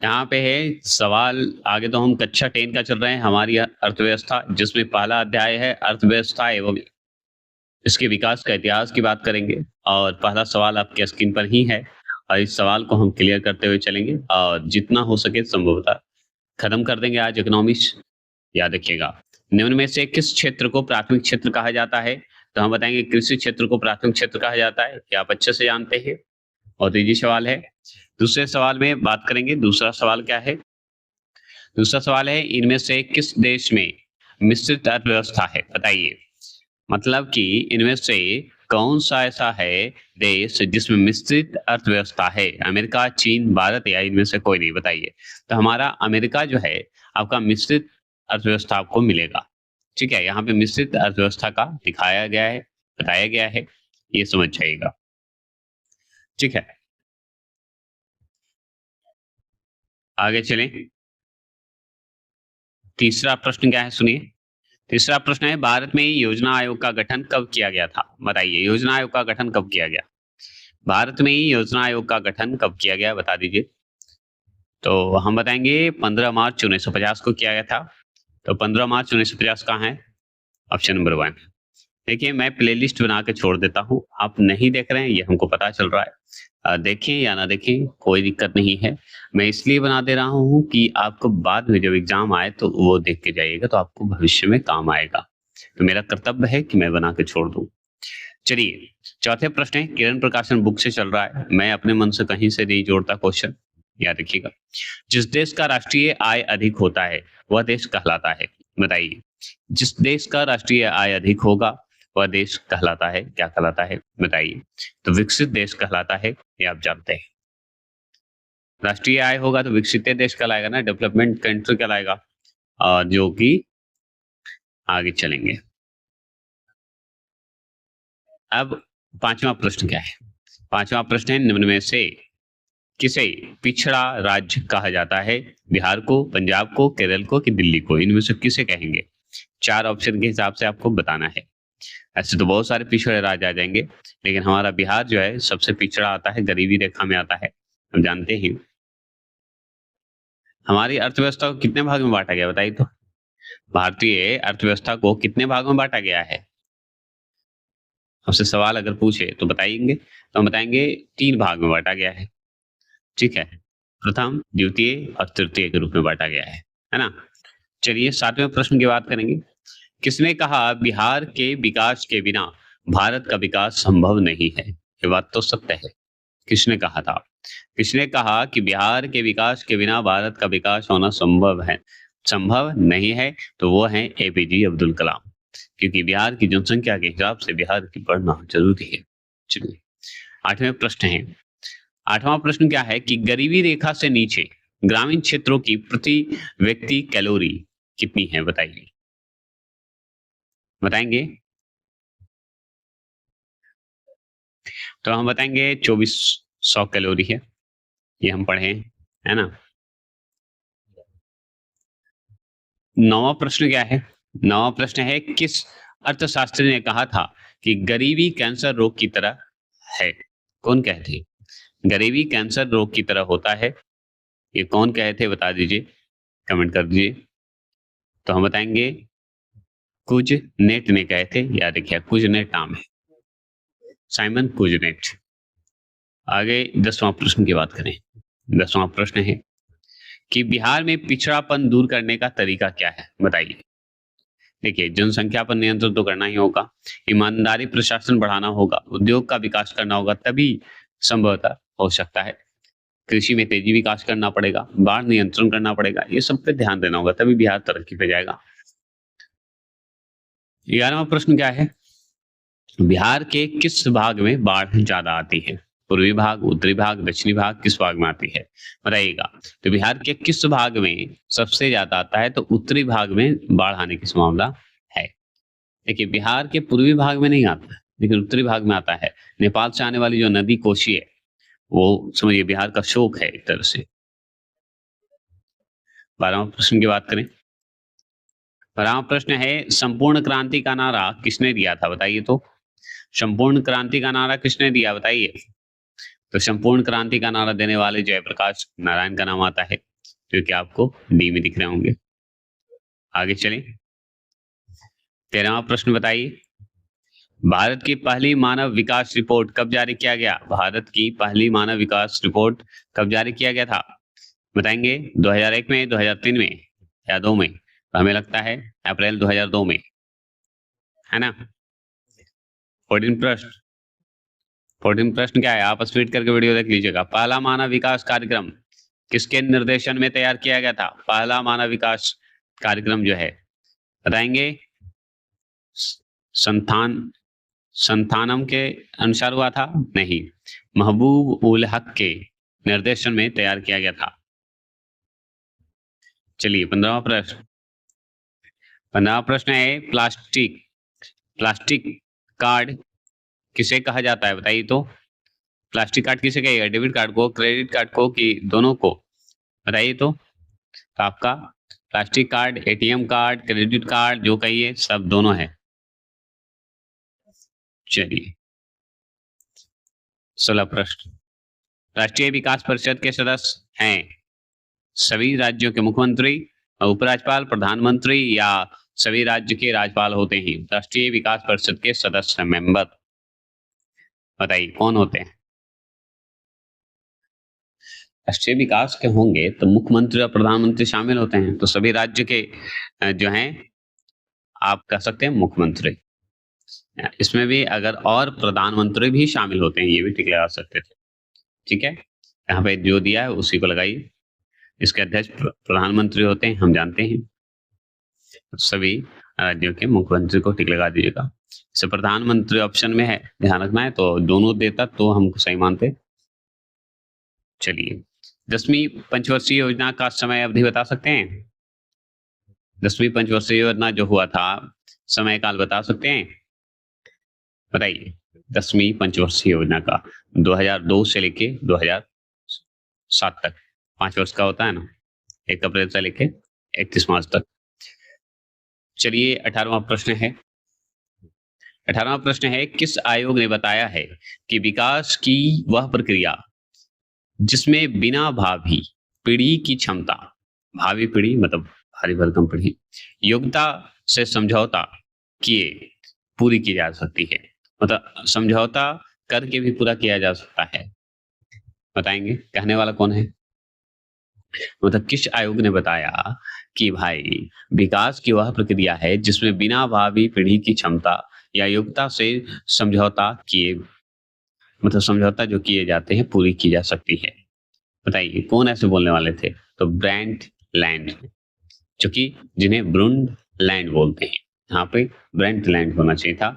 यहाँ पे है सवाल। आगे तो हम कक्षा 10 का चल रहे हैं, हमारी अर्थव्यवस्था, जिसमें पहला अध्याय है अर्थव्यवस्था एवं इसके विकास का इतिहास की बात करेंगे। और पहला सवाल आपके स्क्रीन पर ही है, और इस सवाल को हम क्लियर करते हुए चलेंगे और जितना हो सके संभवतः खत्म कर देंगे आज इकोनॉमिक्स। याद रखिएगा, निम्न में से किस क्षेत्र को प्राथमिक क्षेत्र कहा जाता है? तो हम बताएंगे कृषि क्षेत्र को प्राथमिक क्षेत्र कहा जाता है, क्या आप अच्छे से जानते हैं। और इजी सवाल है। दूसरे सवाल में बात करेंगे। दूसरा सवाल क्या है? दूसरा सवाल है, इनमें से किस देश में मिश्रित अर्थव्यवस्था है? बताइए। मतलब कि इनमें से कौन सा ऐसा है देश जिसमें मिश्रित अर्थव्यवस्था है? अमेरिका, चीन, भारत, या इनमें से कोई नहीं? बताइए। तो हमारा अमेरिका जो है आपका मिश्रित अर्थव्यवस्था आपको मिलेगा, ठीक है। यहाँ पे मिश्रित अर्थव्यवस्था का दिखाया गया है, बताया गया है, ये समझ जाइएगा, ठीक है। आगे चलें। तीसरा प्रश्न क्या है सुनिए। तीसरा प्रश्न है, भारत में योजना आयोग का गठन कब किया गया था? बताइए, योजना आयोग का गठन कब किया गया? भारत में योजना आयोग का गठन कब किया गया, बता दीजिए। तो हम बताएंगे 15 मार्च 1950 को किया गया था। तो 15 मार्च 1950 कहाँ है? Option number 1। देखिए, मैं प्लेलिस्ट बना के छोड़ देता हूँ, आप नहीं देख रहे हैं ये हमको पता चल रहा है। देखें या ना देखें कोई दिक्कत नहीं है। मैं इसलिए बना दे रहा हूँ कि आपको बाद में जब एग्जाम आए तो वो देख के जाइएगा, तो आपको भविष्य में काम आएगा। तो मेरा कर्तव्य है कि मैं बना के छोड़ दूं। चलिए, चौथे प्रश्न है, किरण प्रकाशन बुक से चल रहा है, मैं अपने मन से कहीं से नहीं जोड़ता क्वेश्चन, याद रखिएगा। जिस देश का राष्ट्रीय आय अधिक होता है वह देश कहलाता है, बताइए। जिस देश का राष्ट्रीय आय अधिक होगा वह देश कहलाता है, क्या कहलाता है, बताइए। तो विकसित देश कहलाता है, ये आप जानते हैं। राष्ट्रीय आय होगा तो विकसित देश कहलाएगा ना, डेवलपमेंट कंट्री कहलाएगा। जो कि आगे चलेंगे। अब पांचवा प्रश्न क्या है? पांचवा प्रश्न है, निम्न में से किसे पिछड़ा राज्य कहा जाता है? बिहार को, पंजाब को, केरल को कि दिल्ली को? इनमें से किसे कहेंगे? 4 ऑप्शन के हिसाब से आपको बताना है। ऐसे तो बहुत सारे पिछड़े राज्य आ जाएंगे, लेकिन हमारा बिहार जो है सबसे पिछड़ा आता है, गरीबी रेखा में आता है, हम जानते हैं। हमारी अर्थव्यवस्था को कितने भाग में बांटा गया, बताइए तो। भारतीय अर्थव्यवस्था को कितने भागों में बांटा गया है? हमसे सवाल अगर पूछे तो बताएंगे, तो हम बताएंगे 3 भाग में बांटा गया है, ठीक है। प्रथम, द्वितीय और तृतीय के रूप में बांटा गया है ना। चलिए 7वें प्रश्न की बात करेंगे। किसने कहा बिहार के विकास के बिना भारत का विकास संभव नहीं है? ये बात तो सत्य है। किसने कहा था? किसने कहा कि बिहार के विकास के बिना भारत का विकास होना संभव है, संभव नहीं है? तो वो है एपीजे अब्दुल कलाम, क्योंकि बिहार की जनसंख्या के हिसाब से बिहार की बढ़ना जरूरी है। चलिए 8वें प्रश्न है। 8वां प्रश्न क्या है कि गरीबी रेखा से नीचे ग्रामीण क्षेत्रों की प्रति व्यक्ति कैलोरी कितनी है, बताइए। बताएंगे? तो हम बताएंगे 2400 कैलोरी है, ये हम पढ़े है ना। 9वां प्रश्न क्या है? 9वां प्रश्न है, किस अर्थशास्त्री ने कहा था कि गरीबी कैंसर रोग की तरह है? कौन कहते? गरीबी कैंसर रोग की तरह होता है, ये कौन कहे थे, बता दीजिए, कमेंट कर दीजिए। तो हम बताएंगे कुछ नेट ने कहे थे, याद रखिए कुछ नेट नाम है, साइमन कुजनेट। आगे 10वां प्रश्न की बात करें। 10वां प्रश्न है कि बिहार में पिछड़ापन दूर करने का तरीका क्या है, बताइए। देखिए, जनसंख्या पर नियंत्रण तो करना ही होगा, ईमानदारी प्रशासन बढ़ाना होगा, उद्योग का विकास करना होगा, तभी संभवतः हो सकता है। कृषि में तेजी विकास करना पड़ेगा, बाढ़ नियंत्रण करना पड़ेगा, ये सब पे ध्यान देना होगा, तभी बिहार तरक्की पे जाएगा। 11वां प्रश्न क्या है? बिहार के किस भाग में बाढ़ ज्यादा आती है? पूर्वी भाग, उत्तरी भाग, दक्षिणी भाग, किस भाग में आती है, बताइएगा। तो बिहार के किस भाग में सबसे ज्यादा आता है? तो उत्तरी भाग में बाढ़ आने की संभावना है। देखिए, बिहार के पूर्वी भाग में नहीं आता है, लेकिन उत्तरी भाग में आता है। नेपाल से आने वाली जो नदी कोसी है, वो समझिए बिहार का शोक है एक तरह से। 12वां प्रश्न की बात करें। 12वां प्रश्न है, संपूर्ण क्रांति का नारा किसने दिया था, बताइए तो। संपूर्ण क्रांति का नारा किसने दिया, बताइए। तो संपूर्ण क्रांति का नारा देने वाले जयप्रकाश नारायण का नाम आता है, जो कि आपको डी में दिख रहे होंगे। आगे चलें। 13वां प्रश्न बताइए। भारत की पहली मानव विकास रिपोर्ट कब जारी किया गया? भारत की पहली मानव विकास रिपोर्ट कब जारी किया गया था, बताएंगे। 2001 में, 2003 में या 2 में? तो हमें लगता है अप्रैल 2002 में, है ना। 14 प्रश्न। 14 प्रश्न क्या है, आप स्पीड करके वीडियो देख लीजिएगा। पहला मानव विकास कार्यक्रम किसके निर्देशन में तैयार किया गया था? पहला मानव विकास कार्यक्रम जो है, बताएंगे। संथान संथानम के अनुसार हुआ था? नहीं, महबूब उल हक के निर्देशन में तैयार किया गया था। चलिए 15वां प्रश्न। 15वां प्रश्न है, प्लास्टिक प्लास्टिक कार्ड किसे कहा जाता है, बताइए तो। प्लास्टिक कार्ड किसे कहेगा? डेबिट कार्ड को, क्रेडिट कार्ड को कि दोनों को, बताइए तो आपका plastic card, ATM card, credit card जो कहिए, सब दोनों है। चलिए 16 प्रश्न। राष्ट्रीय विकास परिषद के सदस्य हैं सभी राज्यों के मुख्यमंत्री, उपराज्यपाल, प्रधानमंत्री या सभी राज्य के राज्यपाल होते हैं। राष्ट्रीय विकास परिषद के सदस्य मेंबर बताइए कौन होते हैं? राष्ट्रीय विकास के होंगे तो मुख्यमंत्री और प्रधानमंत्री शामिल होते हैं, तो सभी राज्य के जो हैं आप कह सकते हैं मुख्यमंत्री। इसमें भी अगर और प्रधानमंत्री भी शामिल होते हैं, ये भी टिक लगा सकते थे। ठीक है, यहाँ पे जो दिया है उसी को लगाइए। इसके अध्यक्ष प्रधानमंत्री होते हैं, हम जानते हैं। सभी राज्यों के मुख्यमंत्री को टिक लगा दीजिएगा। जैसे प्रधानमंत्री ऑप्शन में है, ध्यान रखना है, तो दोनों देता तो हमको सही मानते। चलिए, 10वीं पंचवर्षीय योजना का समय अवधि बता सकते हैं? 10वीं पंचवर्षीय योजना जो हुआ था, समय काल बता सकते हैं? बताइए। 10वीं पंचवर्षीय योजना का 2002 से लेके 2007 तक 5 वर्ष का होता है ना, 1 अप्रैल से लेके 31 मार्च तक। चलिए, 18वां प्रश्न है। 18वां प्रश्न है, किस आयोग ने बताया है कि विकास की वह प्रक्रिया जिसमें बिना भावी पीढ़ी की क्षमता, भावी पीढ़ी मतलब भारी भरकम पीढ़ी, योग्यता से समझौता किए पूरी की जा सकती है। मतलब समझौता करके भी पूरा किया जा सकता है। बताएंगे कहने वाला कौन है? मतलब किस आयोग ने बताया कि भाई विकास की वह प्रक्रिया है जिसमें बिना भावी पीढ़ी की क्षमता या योग्यता से समझौता किए, मतलब समझौता जो किए जाते हैं पूरी की जा सकती है। बताइए कौन ऐसे बोलने वाले थे? तो ब्रेंट लैंड, जो कि जिन्हें ब्रुंड लैंड बोलते हैं। यहाँ पे ब्रेंट लैंड होना चाहिए था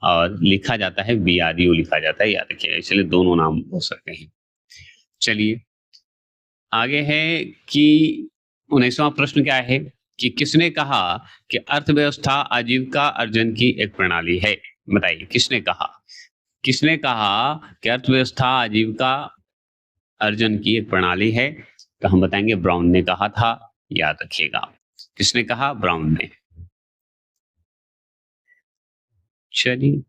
और लिखा जाता है BRU लिखा जाता है, याद रखिए, इसलिए दोनों नाम हो सकते हैं। चलिए आगे है कि 19वां प्रश्न क्या है कि किसने कहा कि अर्थव्यवस्था आजीविका अर्जन की एक प्रणाली है? बताइए किसने कहा? किसने कहा कि अर्थव्यवस्था आजीविका अर्जन की एक प्रणाली है? तो हम बताएंगे ब्राउन ने कहा था, याद रखिएगा। किसने कहा? ब्राउन ने। चलिए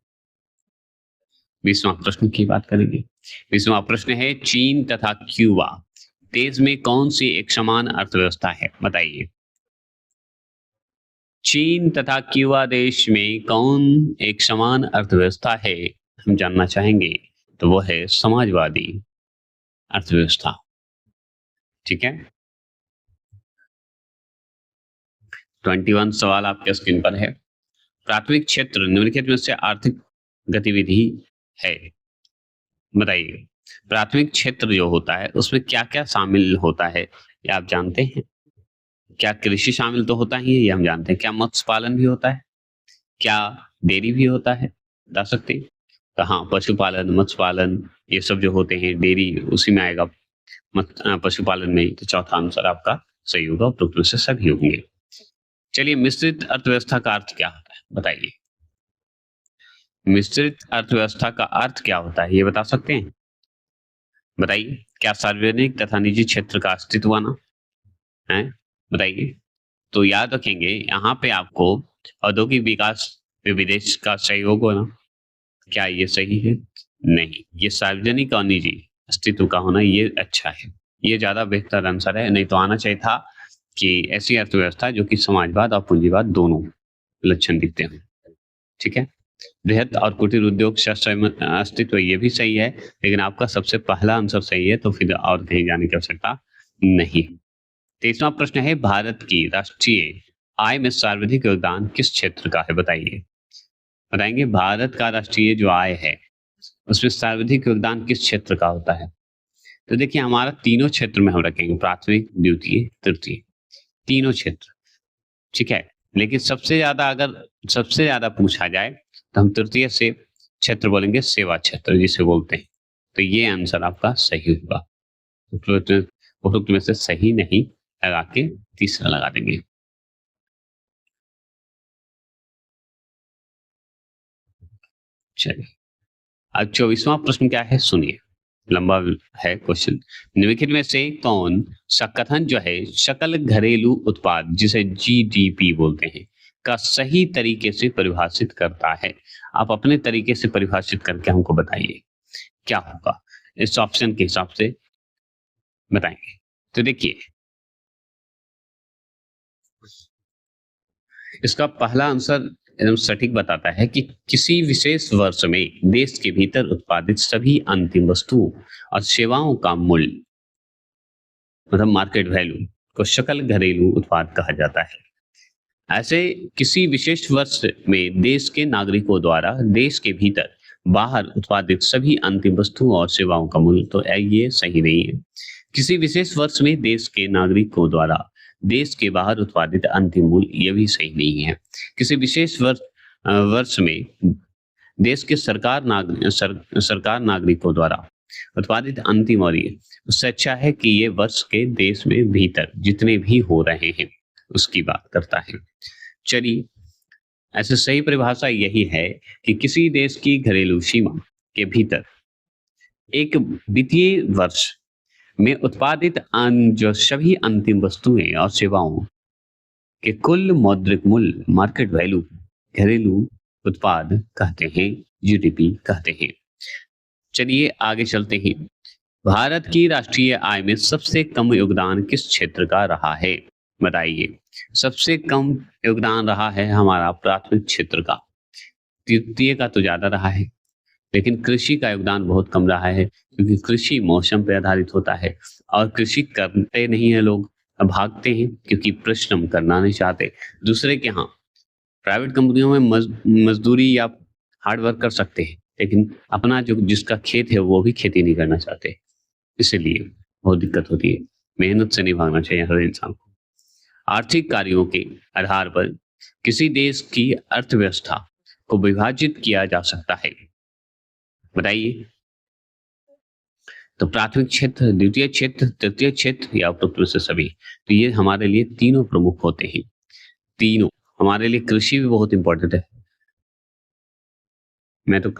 20वां प्रश्न की बात करेंगे। 20वां प्रश्न है, चीन तथा क्यूबा देश में कौन सी एक समान अर्थव्यवस्था है? बताइए। चीन तथा क्यूबा देश में कौन एक समान अर्थव्यवस्था है, हम जानना चाहेंगे। तो वो है समाजवादी अर्थव्यवस्था। ठीक है, 21 सवाल आपके स्क्रीन पर है। प्राथमिक क्षेत्र निम्नलिखित में से आर्थिक गतिविधि है। बताइए प्राथमिक क्षेत्र जो होता है उसमें क्या क्या शामिल होता है, ये आप जानते हैं? क्या कृषि शामिल तो होता ही है, ये हम जानते हैं। क्या मत्स्य पालन भी होता है? क्या डेयरी भी होता है? बता सकते हैं? तो हाँ, पशुपालन, मत्स्य पालन, ये सब जो होते हैं, डेयरी उसी में आएगा, पशुपालन में। तो चौथा आंसर आपका सही होगा, उपरोक्त में से सभी होंगे। चलिए, मिश्रित अर्थव्यवस्था का अर्थ क्या होता है? बताइए। मिश्रित अर्थव्यवस्था का अर्थ क्या होता है, ये बता सकते हैं? बताइए। क्या सार्वजनिक तथा निजी क्षेत्र का अस्तित्व आना है? बताइए। तो याद रखेंगे यहाँ पे आपको औद्योगिक विकास में विदेश का सहयोग होना, क्या ये सही है? नहीं, ये सार्वजनिक और निजी अस्तित्व का होना ये अच्छा है, ये ज्यादा बेहतर आंसर है। नहीं तो आना चाहिए था कि ऐसी अर्थव्यवस्था जो कि समाजवाद और पूंजीवाद दोनों लक्षण दिखते हैं। ठीक है, बृहद और कुटीर उद्योग अस्तित्व ये भी सही है, लेकिन आपका सबसे पहला आंसर सही है, तो फिर और कहीं जाने की आवश्यकता नहीं। 23वां प्रश्न है, भारत की राष्ट्रीय आय में सर्वाधिक योगदान किस क्षेत्र का है? बताइए। बताएंगे भारत का राष्ट्रीय जो आय है उसमें सर्वाधिक योगदान किस क्षेत्र का होता है? तो देखिए हमारा तीनों क्षेत्र में हम रखेंगे, प्राथमिक, द्वितीय, तृतीय, तीनों क्षेत्र। ठीक है, लेकिन सबसे ज्यादा पूछा जाए तो हम तृतीय से क्षेत्र बोलेंगे, सेवा क्षेत्र जिसे बोलते हैं। तो ये आंसर आपका सही होगा। उपरोक्त में से सही नहीं लगा के तीसरा लगा देंगे। चलिए, अब 24वां प्रश्न क्या है, सुनिए, लंबा है क्वेश्चन। निम्नलिखित में से कौन सा कथन जो है सकल घरेलू उत्पाद, जिसे GDP बोलते हैं, का सही तरीके से परिभाषित करता है? आप अपने तरीके से परिभाषित करके हमको बताइए क्या होगा, इस ऑप्शन के हिसाब से बताएंगे। तो देखिए, इसका पहला आंसर एकदम सटीक बताता है कि किसी विशेष वर्ष में देश के भीतर उत्पादित सभी अंतिम वस्तुओं और सेवाओं का मूल्य, मतलब मार्केट वैल्यू, को सकल घरेलू उत्पाद कहा जाता है। ऐसे किसी विशेष वर्ष में देश के नागरिकों द्वारा देश के भीतर बाहर उत्पादित सभी अंतिम वस्तुओं और सेवाओं का मूल्य, तो ये सही नहीं है। किसी विशेष वर्ष में देश के नागरिकों द्वारा देश के बाहर उत्पादित अंतिम मूल्य, ये भी सही नहीं है। किसी विशेष वर्ष में देश के सरकार नागरिकों द्वारा उत्पादित अंतिम, और ये उससे अच्छा है कि ये वर्ष के देश में भीतर जितने भी हो रहे हैं उसकी बात करता है। चलिए, ऐसे सही परिभाषा यही है कि किसी देश की घरेलू सीमा के भीतर एक वित्तीय वर्ष में उत्पादित जो सभी अंतिम वस्तुएं और सेवाओं के कुल मौद्रिक मूल्य, मार्केट वैल्यू, घरेलू उत्पाद कहते हैं, जीडीपी कहते हैं। चलिए आगे चलते हैं। भारत की राष्ट्रीय आय में सबसे कम योगदान किस क्षेत्र का रहा है, बताइए। सबसे कम योगदान रहा है हमारा प्राथमिक क्षेत्र का, तृतीय का तो ज्यादा रहा है, लेकिन कृषि का योगदान बहुत कम रहा है, क्योंकि कृषि मौसम पर आधारित होता है और कृषि करते नहीं है लोग, भागते हैं क्योंकि परिश्रम करना नहीं चाहते। दूसरे के यहाँ प्राइवेट कंपनियों में मजदूरी या हार्ड वर्क कर सकते हैं, लेकिन अपना जो जिसका खेत है वो भी खेती नहीं करना चाहते, इसलिए बहुत दिक्कत होती है। मेहनत से नहीं भागना चाहिए हर इंसान को। आर्थिक कार्यों के आधार पर किसी देश की अर्थव्यवस्था को विभाजित किया जा सकता है, बताइए। तो प्राथमिक क्षेत्र, द्वितीय क्षेत्र, तृतीय क्षेत्र या उपरोक्त में से सभी। तो ये हमारे लिए तीनों प्रमुख होते हैं, तीनों। हमारे लिए कृषि भी बहुत इंपॉर्टेंट है। मैं तो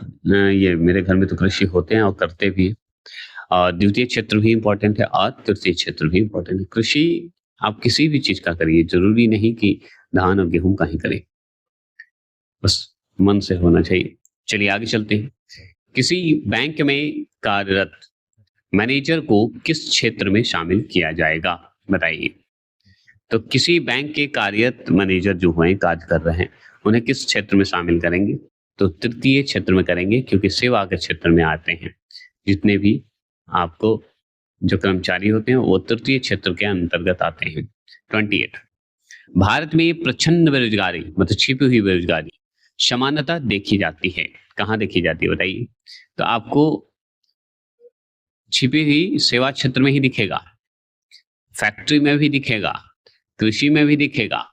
ये मेरे घर में तो कृषि होते हैं और करते भी हैं। और द्वितीय क्षेत्र भी इंपॉर्टेंट है और तृतीय क्षेत्र भी इंपॉर्टेंट है। कृषि आप किसी भी चीज का करिए, जरूरी नहीं कि धान और गेहूं का ही करें, बस मन से होना चाहिए। चलिए आगे चलते हैं। किसी बैंक में कार्यरत मैनेजर को किस क्षेत्र में शामिल किया जाएगा, बताइए। तो किसी बैंक के कार्यरत मैनेजर जो हैं, कार्य कर रहे हैं, उन्हें किस क्षेत्र में शामिल करेंगे, तो तृतीय क्षेत्र में करेंगे, क्योंकि सेवा के क्षेत्र में आते हैं। जितने भी आपको जो कर्मचारी होते हैं वो तृतीय क्षेत्र के अंतर्गत आते हैं। 28, भारत में प्रचंड बेरोजगारी, मतलब छिपी हुई बेरोजगारी सामान्यतः देखी जाती है, कहाँ देखी जाती है, बताइए। तो आपको छिपी हुई सेवा क्षेत्र में ही दिखेगा, फैक्ट्री में भी दिखेगा, कृषि में भी दिखेगा,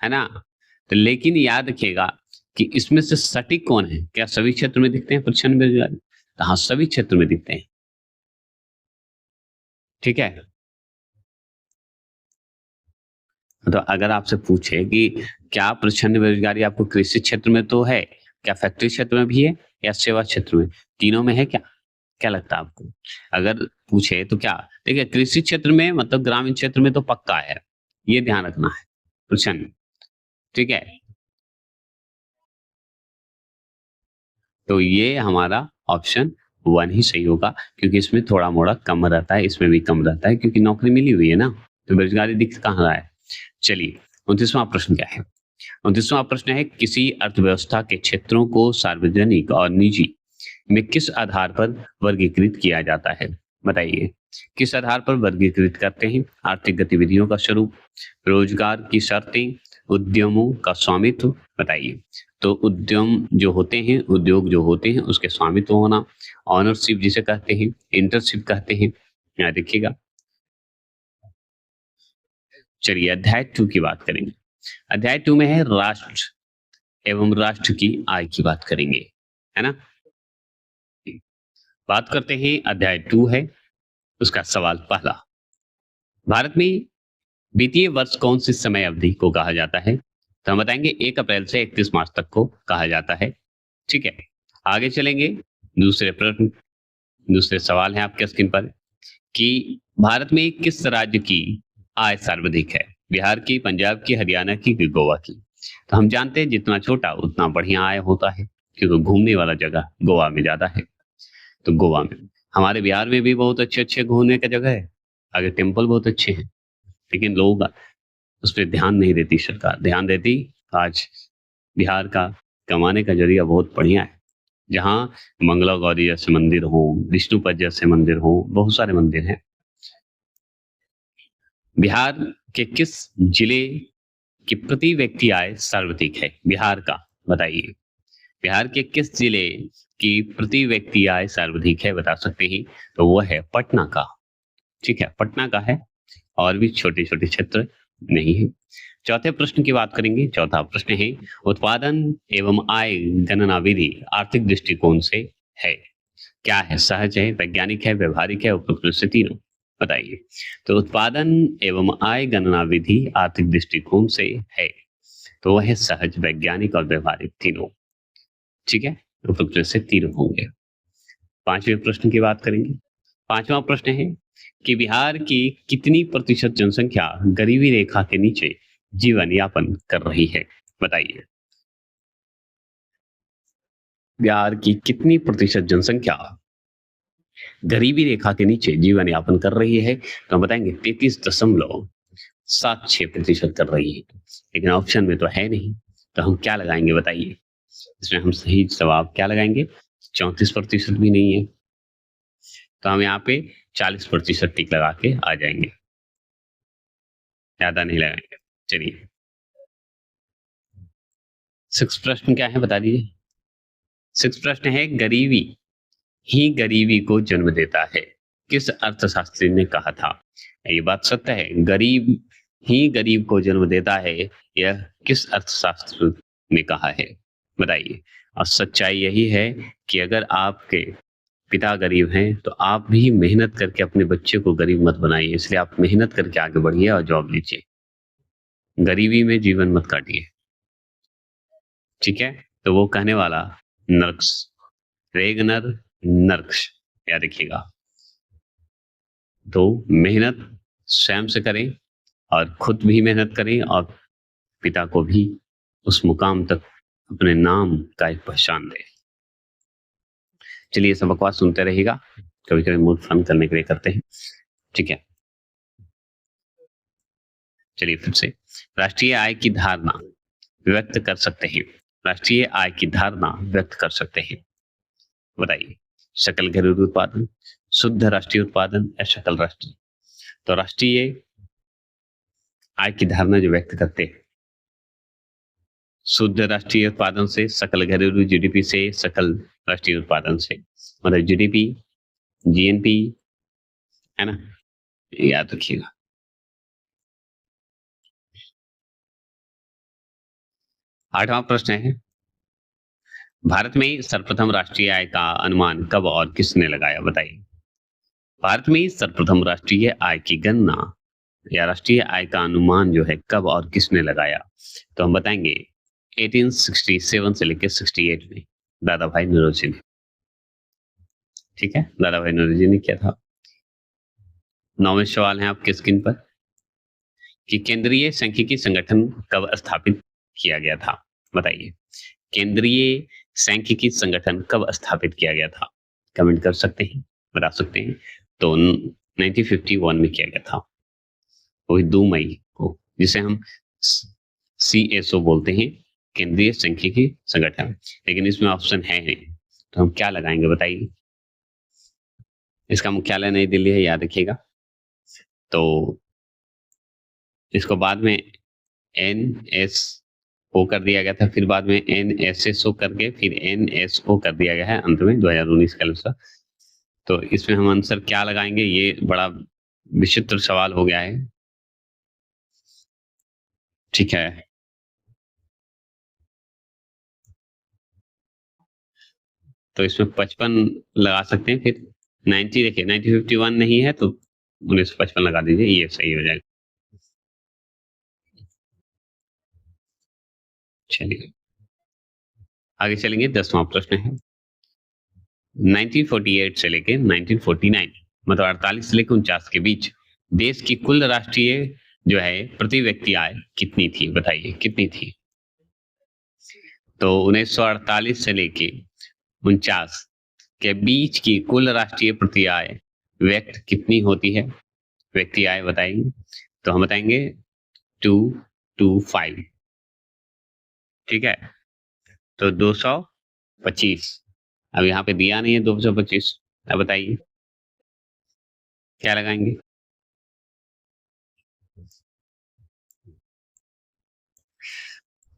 है ना। तो लेकिन याद रखिएगा कि इसमें से सटीक कौन है, क्या सभी क्षेत्र में दिखते हैं प्रचंड बेरोजगारी? तो हाँ, सभी क्षेत्र में दिखते हैं, ठीक है। तो अगर आपसे पूछे कि क्या प्रचंड बेरोजगारी आपको कृषि क्षेत्र में तो है, क्या फैक्ट्री क्षेत्र में भी है, या सेवा क्षेत्र में, तीनों में है क्या? क्या लगता है आपको? अगर पूछे तो क्या, देखिए कृषि क्षेत्र में मतलब ग्रामीण क्षेत्र में तो पक्का है, ये ध्यान रखना है, प्रचंड, ठीक है। तो ये हमारा ऑप्शन 1 ही सही होगा, क्योंकि इसमें थोड़ा मोड़ा कम रहता है, इसमें भी कम रहता है, क्योंकि नौकरी मिली हुई है ना, तो बेरोजगारी दिख कहाँ रहा है। चलिए 29वां प्रश्न क्या है? 29वां प्रश्न है, किसी अर्थव्यवस्था के क्षेत्रों को सार्वजनिक और निजी में किस आधार पर वर्गीकृत किया जाता है, बताइए। किस आधार पर वर्गीकृत करते हैं? आर्थिक गतिविधियों का स्वरूप, रोजगार की शर्तें, उद्यमों का स्वामित्व, बताइए। तो उद्यम जो होते हैं, उद्योग जो होते हैं, उसके स्वामित्व होना, ऑनरशिप जिसे कहते हैं, इंटरशिप कहते हैं, यहाँ देखिएगा। चलिए अध्याय 2 की बात करेंगे। अध्याय 2 में है राष्ट्र एवं राष्ट्र की आय की बात करेंगे, है ना। बात करते हैं, अध्याय 2 है, उसका सवाल पहला, भारत में वित्तीय वर्ष कौन सी समय अवधि को कहा जाता है? तो हम बताएंगे 1 अप्रैल से 31 मार्च तक को कहा जाता है, ठीक है। आगे चलेंगे, दूसरे प्रश्न, दूसरे सवाल है आपके स्क्रीन पर कि भारत में किस राज्य की आय सर्वाधिक है? बिहार की, पंजाब की, हरियाणा की, गोवा की? तो हम जानते हैं जितना छोटा उतना बढ़िया आय होता है, क्योंकि घूमने वाला जगह गोवा में ज्यादा है। तो गोवा में। हमारे बिहार में भी बहुत अच्छे-अच्छे घूमने का जगह है, आगे टेम्पल बहुत अच्छे हैं, लेकिन लोग उस पे ध्यान नहीं देती सरकार, ध्यान देती आज बिहार का कमाने का ज़रिया बहुत बढ़िया है। जहाँ मंगला गौरी जैसे मंदिर हों, विष्णुपद जैसे मंदिर हों, बहुत सारे मंदिर हैं। बिहार के किस जिले की प्रति व्यक्ति आय सर्वाधिक है? बिहार का बताइए। बिहार के किस जिले की प्रति व्यक्ति आय सर्वाधिक है बता सकते हैं? तो वो है पटना का। ठीक है, पटना का है और भी छोटे-छोटे क्षेत्र नहीं है। चौथे प्रश्न की बात करेंगे। चौथा प्रश्न है उत्पादन एवं आय गणना विधि आर्थिक दृष्टिकोण से है। क्या है? सहज है, वैज्ञानिक है, व्यवहारिक है, उपरोक्त में से तीनों बताइए। तो उत्पादन एवं आय गणना विधि आर्थिक दृष्टिकोण से है, तो वह है सहज, वैज्ञानिक और व्यवहारिक तीनों। ठीक है, उपरोक्त में से तीनों होंगे। पांचवें प्रश्न की बात करेंगे। पांचवा प्रश्न है कि बिहार की कितनी प्रतिशत जनसंख्या गरीबी रेखा के नीचे जीवन यापन कर रही है? बताइए। बिहार की कितनी प्रतिशत जनसंख्या गरीबी रेखा के नीचे जीवन यापन कर रही है? तो हम बताएंगे 33.76% कर रही है, लेकिन ऑप्शन में तो है नहीं, तो हम क्या लगाएंगे बताइए। इसमें हम सही जवाब क्या लगाएंगे? 34% भी नहीं है, तो हम यहाँ पे 40% टिक लगा के आ जाएंगे, ज्यादा नहीं लगाएंगे। चलिए, 6 प्रश्न क्या है बता दीजिए। 6 प्रश्न है गरीबी ही गरीबी को जन्म देता है, किस अर्थशास्त्री ने कहा था? ये बात सत्य है, गरीब ही गरीब को जन्म देता है, यह किस अर्थशास्त्र ने कहा है बताइए। और सच्चाई यही है कि अगर आपके पिता गरीब हैं तो आप भी मेहनत करके अपने बच्चे को गरीब मत बनाइए, इसलिए आप मेहनत करके आगे बढ़िए और जॉब लीजिए, गरीबी में जीवन मत काटिए। ठीक है, तो वो कहने वाला नर्क्स, रेगनर नर्क्स, याद रखिएगा। तो मेहनत स्वयं से करें और खुद भी मेहनत करें और पिता को भी उस मुकाम तक अपने नाम का एक पहचान दें। चलिए, सब बकवास सुनते रहिएगा, कभी कभी मूड फन करने के लिए करते हैं। ठीक है, चलिए फिर से राष्ट्रीय आय की धारणा व्यक्त कर सकते हैं। राष्ट्रीय आय की धारणा व्यक्त कर सकते हैं, बताइए। सकल घरेलू उत्पादन, शुद्ध राष्ट्रीय उत्पादन या सकल राष्ट्रीय? तो राष्ट्रीय आय की धारणा जो व्यक्त करते हैं, शुद्ध राष्ट्रीय उत्पादन से, सकल घरेलू जीडीपी से, सकल राष्ट्रीय उत्पादन से, मतलब जीडीपी, जीएनपी, है ना, याद रखिएगा। आठवां प्रश्न है भारत में सर्वप्रथम राष्ट्रीय आय का अनुमान कब और किसने लगाया? बताइए। भारत में सर्वप्रथम राष्ट्रीय आय की गणना या राष्ट्रीय आय का अनुमान जो है कब और किसने लगाया? तो हम बताएंगे 1867 से लेकर 68 में दादा भाई नौरोजी ने। ठीक है, दादा भाई नौरोजी ने किया था। 9वें सवाल है आपके स्क्रीन पर कि केंद्रीय सांख्यिकी संगठन कब स्थापित किया गया था? बताइए, केंद्रीय सांख्यिकी संगठन कब स्थापित किया गया था? कमेंट कर सकते हैं, बता सकते हैं। तो 1951 में किया गया था, वही 2 मई को, जिसे हम CSO बोलते हैं, केंद्रीय सांख्यिकी संगठन। लेकिन इसमें ऑप्शन है नहीं, तो हम क्या लगाएंगे बताइए। इसका मुख्यालय नई दिल्ली है, याद रखिएगा। तो इसको बाद में NSO कर दिया गया था, फिर बाद में NSSO करके फिर NSO कर दिया गया है अंत में 2019 के अनुसार। तो इसमें हम आंसर क्या लगाएंगे, ये बड़ा विचित्र सवाल हो गया है। ठीक है, तो इसमें 55 लगा सकते हैं, फिर 90 देखिए 1951 नहीं है तो 1955 लगा दीजिए, ये सही हो जाएगा। चलिए आगे चलेंगे। 10वां प्रश्न है 1948 से लेके 1949, मतलब 48 से लेकर 49 के बीच देश की कुल राष्ट्रीय जो है प्रति व्यक्ति आय कितनी थी? बताइए कितनी थी? तो 1948 से लेके 49 के बीच की कुल राष्ट्रीय प्रति आय व्यक्त कितनी होती है? व्यक्ति आय बताएंगे तो हम बताएंगे 225। ठीक है, तो 225। अब यहाँ पे दिया नहीं है 225, अब बताइए क्या लगाएंगे?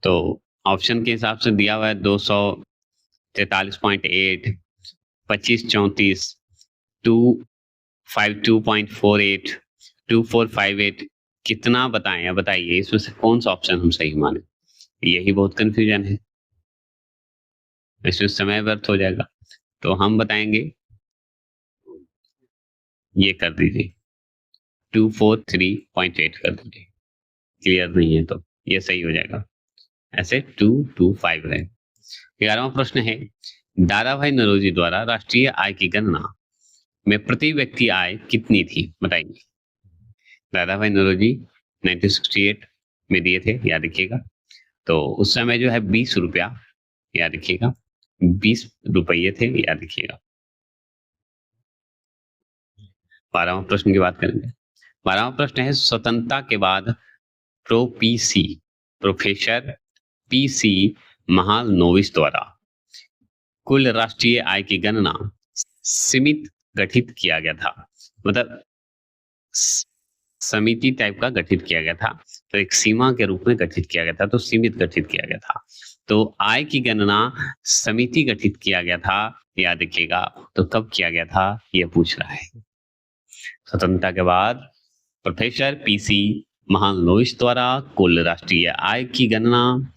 तो ऑप्शन के हिसाब से दिया हुआ है 243.8, 2534, 252.48, 2458। कितना बताएं? अब बताइए इसमें से कौन सा ऑप्शन हम सही माने? यही बहुत कंफ्यूजन है, इसमें समय व्यर्थ हो जाएगा। तो हम बताएंगे, ये कर दीजिए 243.8 कर दीजिए। क्लियर नहीं है तो ये सही हो जाएगा, ऐसे 225 है। 11वां प्रश्न है, दादाभाई नौरोजी द्वारा राष्ट्रीय आय की गणना में प्रति व्यक्ति आय कितनी थी? बताइए। दादाभाई नौरोजी 1968 में दिए थे, याद रखिएगा। तो उस समय जो है 20 रुपया, याद रखिएगा 20 रुपये थे, याद रखिएगा। 12वां प्रश्न की बात करेंगे। 12वां प्रश्न है, स्वतंत्रता के बाद प्रोफेसर पीसी महालनोबिस द्वारा कुल राष्ट्रीय आय की गणना सीमित गठित किया गया था, मतलब समिति टाइप का गठित किया गया था। तो एक सीमा के रूप में गठित किया गया था, तो सीमित गठित किया गया था। तो आय की गणना समिति गठित किया गया था, याद रखिएगा। तो कब किया गया था यह पूछ रहा है। स्वतंत्रता के बाद प्रोफेसर पीसी महालनोबिस द्वारा कुल राष्ट्रीय आय की गणना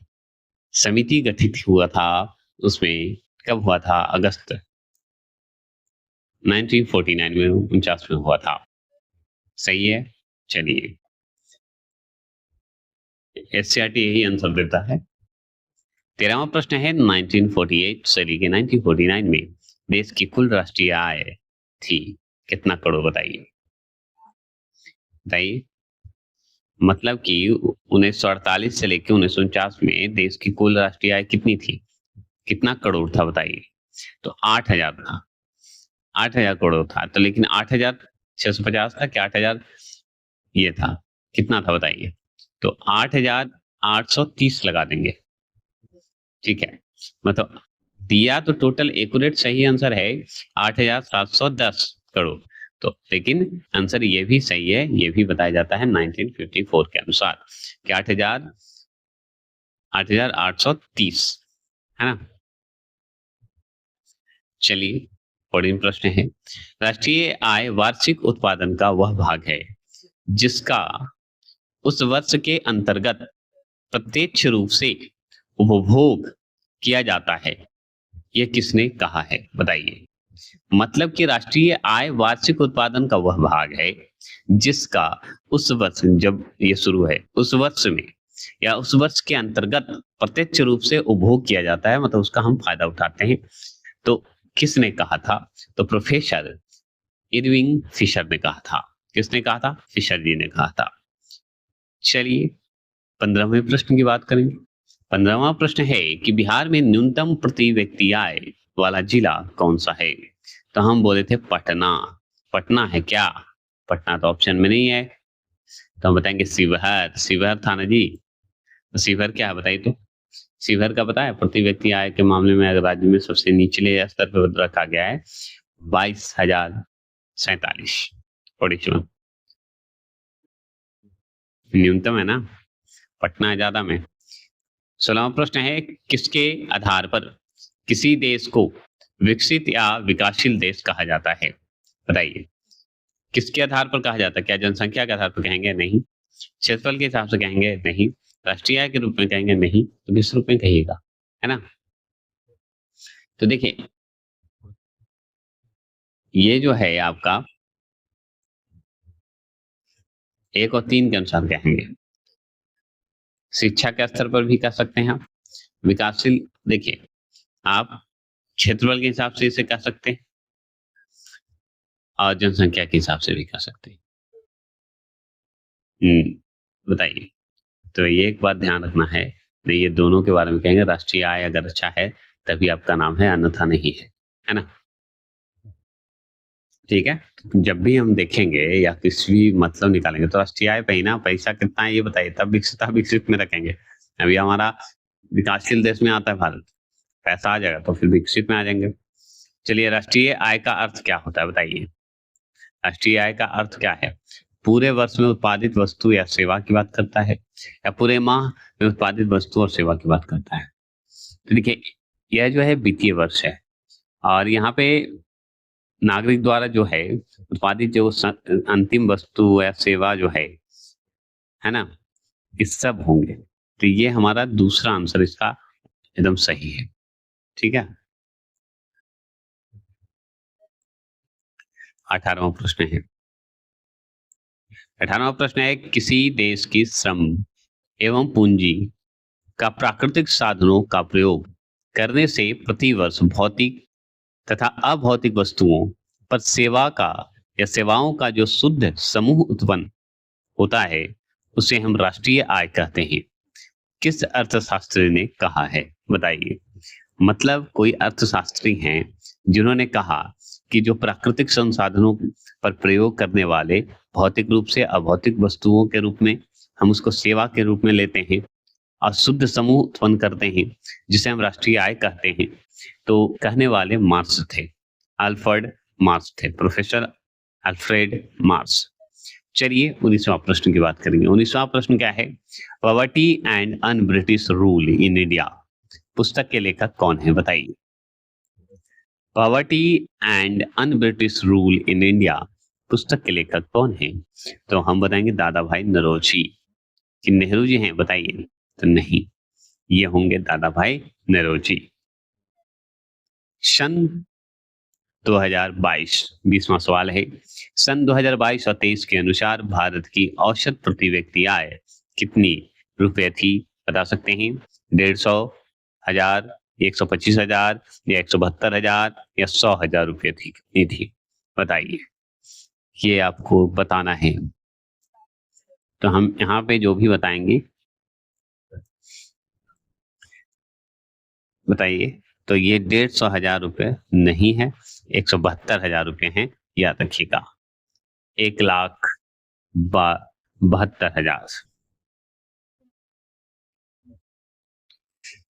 समिति गठित हुआ था, उसमें कब हुआ था? अगस्त 1949 में, 49 में हुआ था। सही है, चलिए एससीईआरटी यही आंसर देता है। 13वां प्रश्न है, 1948 से लेके 1949 में देश की कुल राष्ट्रीय आय थी कितना करोड़? बताइए बताइए। मतलब कि 1948 से लेके 1949 में देश की कुल राष्ट्रीय आय कितनी थी, कितना करोड़ था? बताइए। तो 8,000 था, 8,000 करोड़ था। तो लेकिन 8,650 था कि 8,000 ये था, कितना था बताइए? तो 8,830 लगा देंगे। ठीक है, मतलब दिया तो टोटल एक्यूरेट सही आंसर है 8,710 करोड़। तो लेकिन आंसर ये भी सही है, ये भी बताया जाता है 1954 के अनुसार कि 8,830 है ना। चलिए अगला प्रश्न है, राष्ट्रीय आय वार्षिक उत्पादन का वह भाग है जिसका उस वर्ष के अंतर्गत प्रत्यक्ष रूप से उपभोग किया जाता है, यह किसने कहा है? बताइए। मतलब कि राष्ट्रीय आय वार्षिक उत्पादन का वह भाग है जिसका उस वर्ष, जब ये शुरू है उस वर्ष में या उस वर्ष के अंतर्गत प्रत्यक्ष रूप से उपभोग किया जाता है, मतलब उसका हम फायदा उठाते हैं। तो किसने कहा था? तो प्रोफेसर इरविंग फिशर ने कहा था। किसने कहा था? फिशर जी ने कहा था। चलिए 15वें प्रश्न की बात करेंगे। 15वां प्रश्न है कि बिहार में न्यूनतम प्रति व्यक्ति आय वाला जिला कौन सा है? तो हम बोले थे पटना। पटना है क्या? पटना तो ऑप्शन में नहीं है, तो हम बताएंगे शिवहर। शिवहर था ना जी। तो शिवहर क्या है बताइए। तो शिवहर का पता है प्रति व्यक्ति आय के मामले में अगर राज्य में सबसे निचले स्तर पर रखा गया है 22,047 ओडिशा। न्यूनतम है ना, पटना है ज्यादा में। 16वां प्रश्न है, किसके आधार पर किसी देश को विकसित या विकासशील देश कहा जाता है? बताइए। किसके आधार पर कहा जाता है? क्या जनसंख्या के आधार पर कहेंगे? नहीं। क्षेत्रफल के हिसाब से कहेंगे? नहीं। राष्ट्रीय आय के रूप में कहेंगे? नहीं। तो किस रूप में कहिएगा, है ना। तो देखिए ये जो है आपका 1 और 3 के अनुसार कहेंगे। शिक्षा के स्तर पर भी कह सकते हैं आप, विकासशील। देखिए आप क्षेत्रफल के हिसाब से इसे कह सकते हैं और जनसंख्या के हिसाब से भी कह सकते हैं। बताइए। तो ये एक बात ध्यान रखना है, नहीं ये दोनों के बारे में कहेंगे। राष्ट्रीय आय अगर अच्छा है तभी आपका नाम है, अन्यथा नहीं है, है ना। ठीक है, जब भी हम देखेंगे या किसी भी मतलब निकालेंगे तो राष्ट्रीय आय पे ही ना, पैसा कितना है ये बताइए, तब विकसित में रखेंगे। अभी हमारा विकासशील देश में आता है भारत, पैसा आ जाएगा तो फिर विकसित में आ जाएंगे। चलिए, राष्ट्रीय आय का अर्थ क्या होता है बताइए। राष्ट्रीय आय का अर्थ क्या है? पूरे वर्ष में उत्पादित वस्तु या सेवा की बात करता है, या पूरे माह में उत्पादित वस्तु और सेवा की बात करता है। तो देखिए, यह जो है वित्तीय वर्ष है, और यहाँ पे नागरिक द्वारा जो है उत्पादित जो अंतिम वस्तु या सेवा जो है ना, ये सब होंगे। तो ये हमारा दूसरा आंसर इसका एकदम सही है। ठीक है, 18वां प्रश्न है। 18वां प्रश्न है, किसी देश की श्रम एवं पूंजी का प्राकृतिक साधनों का प्रयोग करने से प्रतिवर्ष भौतिक तथा अभौतिक वस्तुओं पर सेवा का या सेवाओं का जो शुद्ध समूह उत्पन्न होता है, उसे हम राष्ट्रीय आय कहते हैं। किस अर्थशास्त्री ने कहा है बताइए। मतलब कोई अर्थशास्त्री हैं जिन्होंने कहा कि जो प्राकृतिक संसाधनों पर प्रयोग करने वाले भौतिक रूप से अभौतिक वस्तुओं के रूप में हम उसको सेवा के रूप में लेते हैं और शुद्ध समूह उत्पन्न करते हैं, जिसे हम राष्ट्रीय आय कहते हैं। तो कहने वाले मार्क्स थे, अल्फ्रेड मार्क्स थे, प्रोफेसर अल्फ्रेड मार्क्स। चलिए 19वां प्रश्न की बात करेंगे। 19वां प्रश्न क्या है? Poverty and un British rule in India पुस्तक के लेखक कौन है बताइए। Poverty and un British rule in India पुस्तक के लेखक कौन है? तो हम बताएंगे दादा भाई नौरोजी। कि नेहरू जी हैं बताइए? तो नहीं, ये होंगे दादा भाई नौरोजी। सन 2022 20वां सवाल है। सन 2022 और 23 के अनुसार भारत की औसत प्रति व्यक्ति आय कितनी रुपए थी बता सकते हैं? 150, 1000, 125,000 या 172,000 या 100,000 रुपये थी? कितनी थी बताइए, ये आपको बताना है। तो हम यहाँ पे जो भी बताएंगे बताइए। तो ये 150,000 रुपये नहीं है, 172,000 रुपये हैं, याद रखिएगा। 1,72,000।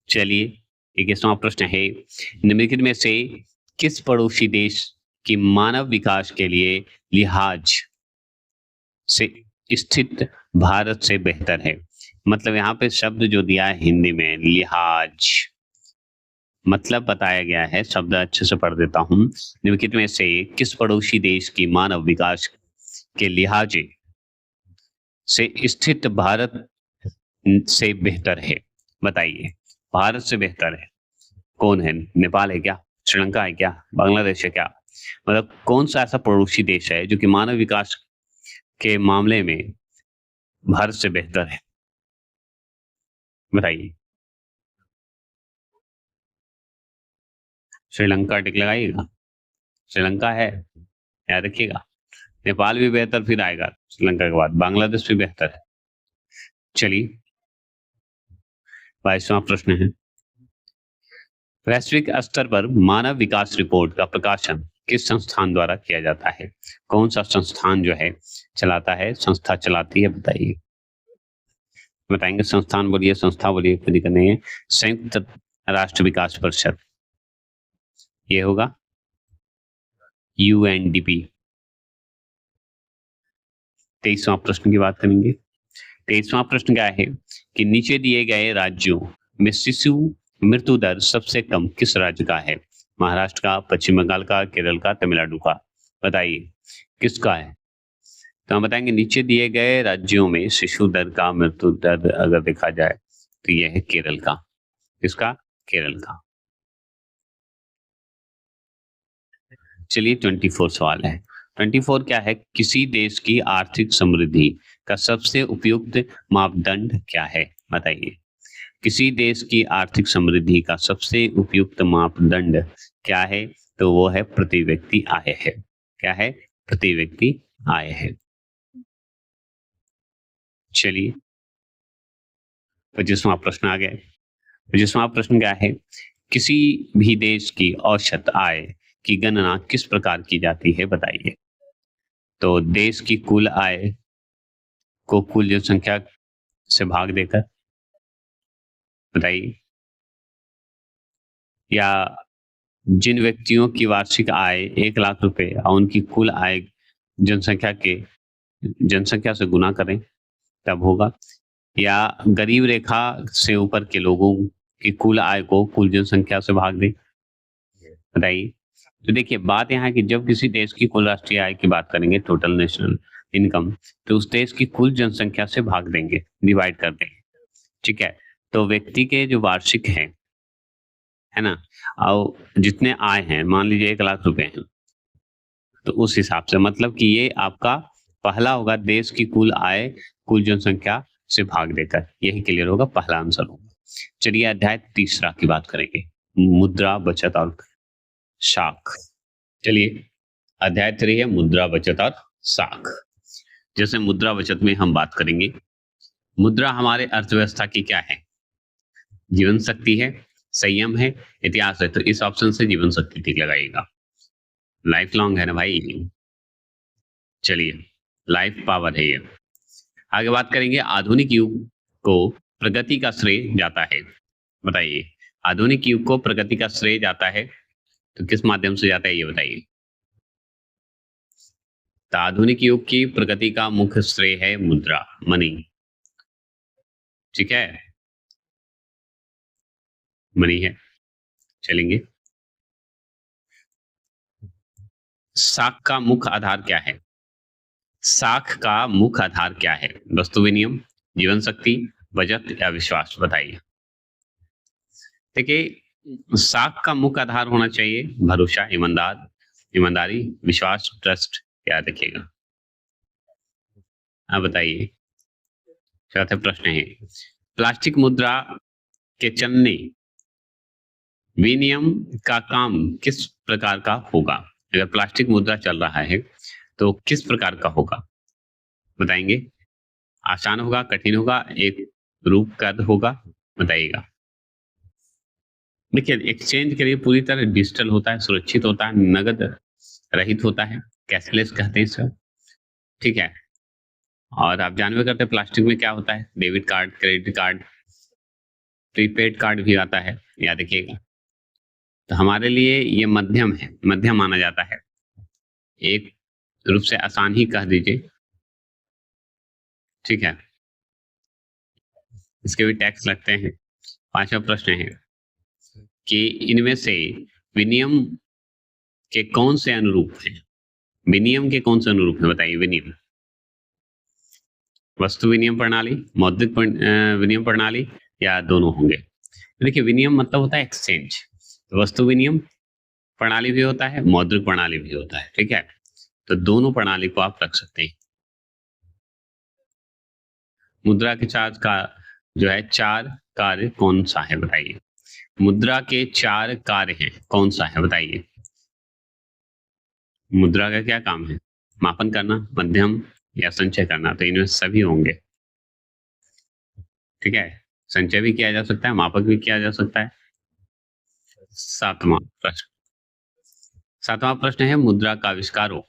चलिए, 21वां प्रश्न है। निम्नलिखित में से किस पड़ोसी देश की मानव विकास के लिए लिहाज से स्थित भारत से बेहतर है? मतलब यहाँ पे शब्द जो दिया है हिंदी में लिहाज, मतलब बताया गया है, शब्द अच्छे से पढ़ देता हूं। निम्नलिखित में से किस पड़ोसी देश की मानव विकास के लिहाज से स्थित भारत से बेहतर है बताइए। भारत से बेहतर है कौन है? नेपाल है क्या? श्रीलंका है क्या? बांग्लादेश है क्या? मतलब कौन सा ऐसा पड़ोसी देश है जो कि मानव विकास के मामले में भारत से बेहतर है बताइए। श्रीलंका टिक लगाइएगा। श्रीलंका है, याद रखिएगा। नेपाल भी बेहतर फिर आएगा श्रीलंका के बाद, बांग्लादेश भी बेहतर है। चलिए 22वां प्रश्न है। वैश्विक स्तर पर मानव विकास रिपोर्ट का प्रकाशन किस संस्थान द्वारा किया जाता है? कौन सा संस्थान जो है चलाता है, संस्था चलाती है बताइए। बताएंगे संस्थान बोलिए, संस्था बोलिए, खुद ही करनी है। संयुक्त राष्ट्र विकास परिषद, ये होगा यूएनडीपी। 23वां प्रश्न की बात करेंगे। 23वां प्रश्न क्या है कि नीचे दिए गए राज्यों में शिशु मृत्यु दर सबसे कम किस राज्य का है? महाराष्ट्र का, पश्चिम बंगाल का, केरल का, तमिलनाडु का? बताइए किसका है? तो हम बताएंगे नीचे दिए गए राज्यों में शिशु दर का, मृत्यु दर अगर देखा जाए तो यह है केरल का। किसका? केरल का। चलिए 24 सवाल है। 24 क्या है? किसी देश की आर्थिक समृद्धि का सबसे उपयुक्त मापदंड क्या है बताइए। किसी देश की आर्थिक समृद्धि का सबसे उपयुक्त मापदंड क्या है? तो वो है प्रति व्यक्ति आय है। क्या है? प्रति व्यक्ति आय है। चलिए 25वां प्रश्न आ गया। 25वां प्रश्न क्या है? किसी भी देश की औसत आय की गणना किस प्रकार की जाती है बताइए। तो देश की कुल आय को कुल जनसंख्या से भाग देकर, बताइए। या जिन व्यक्तियों की वार्षिक आय 1 लाख रुपए और उनकी कुल आय जनसंख्या से गुना करें तब होगा। या गरीब रेखा से ऊपर के लोगों की कुल आय को कुल जनसंख्या से भाग दें, बताइए। तो देखिए बात यहाँ है कि जब किसी देश की कुल राष्ट्रीय आय की बात करेंगे, टोटल नेशनल इनकम, तो उस देश की कुल जनसंख्या से भाग देंगे, डिवाइड कर देंगे, ठीक है। तो व्यक्ति के जो वार्षिक है ना, और जितने आय हैं, मान लीजिए 1 लाख रुपए हैं, तो उस हिसाब से मतलब कि ये आपका पहला होगा, देश की कुल आय कुल जनसंख्या से भाग देकर, यही क्लियर होगा, पहला आंसर होगा। चलिए अध्याय तीसरा की बात करेंगे, मुद्रा बचत और साख। चलिए अध्याय 3 है मुद्रा बचत और साख। जैसे मुद्रा बचत में हम बात करेंगे, मुद्रा हमारे अर्थव्यवस्था की क्या है, जीवन शक्ति है, संयम है, इतिहास है। तो इस ऑप्शन से जीवन शक्ति ठीक लगाइएगा, लाइफ लॉन्ग है ना भाई। चलिए लाइफ पावर है ये। आगे बात करेंगे, आधुनिक युग को प्रगति का श्रेय जाता है, बताइए। आधुनिक युग को प्रगति का श्रेय जाता है तो किस माध्यम से जाता है ये बताइए। तो आधुनिक युग की प्रगति का मुख्य श्रेय है मुद्रा, मनी, ठीक है, मनी है। चलेंगे, साख का मुख्य आधार क्या है, साख का मुख्य आधार क्या है, वस्तु विनिमय, जीवन शक्ति, बचत या विश्वास, बताइए। देखिए साख का मुख्य आधार होना चाहिए भरोसा, ईमानदारी, विश्वास, ट्रस्ट, याद रखिएगा। अब बताइए, चौथा प्रश्न है, प्लास्टिक मुद्रा के चलने विनिमय का काम किस प्रकार का होगा। अगर प्लास्टिक मुद्रा चल रहा है तो किस प्रकार का होगा, बताएंगे। आसान होगा, कठिन होगा, एक रूपकद होगा, बताइएगा। देखिए एक्सचेंज के लिए पूरी तरह डिजिटल होता है, सुरक्षित होता है, नगद रहित होता है, कैशलेस कहते हैं सर, ठीक है। और आप जानवे करते हैं प्लास्टिक में क्या होता है, debit card, credit card, prepaid card भी आता है, याद रखिएगा। तो हमारे लिए ये मध्यम है, मध्यम माना जाता है, एक रूप से आसान ही कह दीजिए, ठीक है। इसके भी टैक्स लगते हैं। पांचवा प्रश्न है कि इनमें से विनिमय के कौन से अनुरूप हैं, विनिमय के कौन से अनुरूप हैं, बताइए। विनिमय, वस्तु विनिमय प्रणाली, मौद्रिक विनिमय प्रणाली, या दोनों होंगे। देखिए विनिमय मतलब होता है एक्सचेंज, वस्तु विनिमय प्रणाली भी होता है, मौद्रिक प्रणाली भी होता है, ठीक है। तो दोनों प्रणाली को आप रख सकते हैं। मुद्रा के चार्ज का जो है 4 कार्य कौन सा है, बताइए। मुद्रा के 4 कार्य हैं, कौन सा है बताइए। मुद्रा का क्या काम है, मापन करना, मध्यम या संचय करना। तो इनमें सभी होंगे, ठीक है। संचय भी किया जा सकता है, मापक भी किया जा सकता है। सातवां प्रश्न है, मुद्रा का आविष्कारों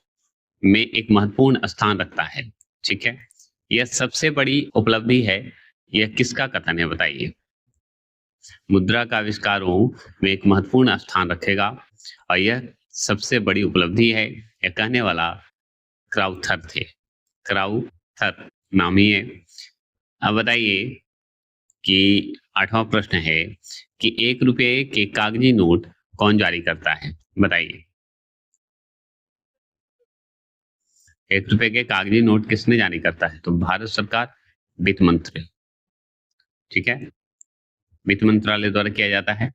में एक महत्वपूर्ण स्थान रखता है, ठीक है। यह सबसे बड़ी उपलब्धि है, यह किसका कथन है, बताइए। मुद्रा का आविष्कारों में एक महत्वपूर्ण स्थान रखेगा और यह सबसे बड़ी उपलब्धि है, यह कहने वाला क्राउथर थे, क्राउथर नाम ही है। अब बताइए कि 8वां प्रश्न है कि 1 रुपए के कागजी नोट कौन जारी करता है, बताइए। 1 रुपए के कागजी नोट किसने जारी करता है, तो भारत सरकार, वित्त मंत्री, ठीक है, वित्त मंत्रालय द्वारा किया जाता है।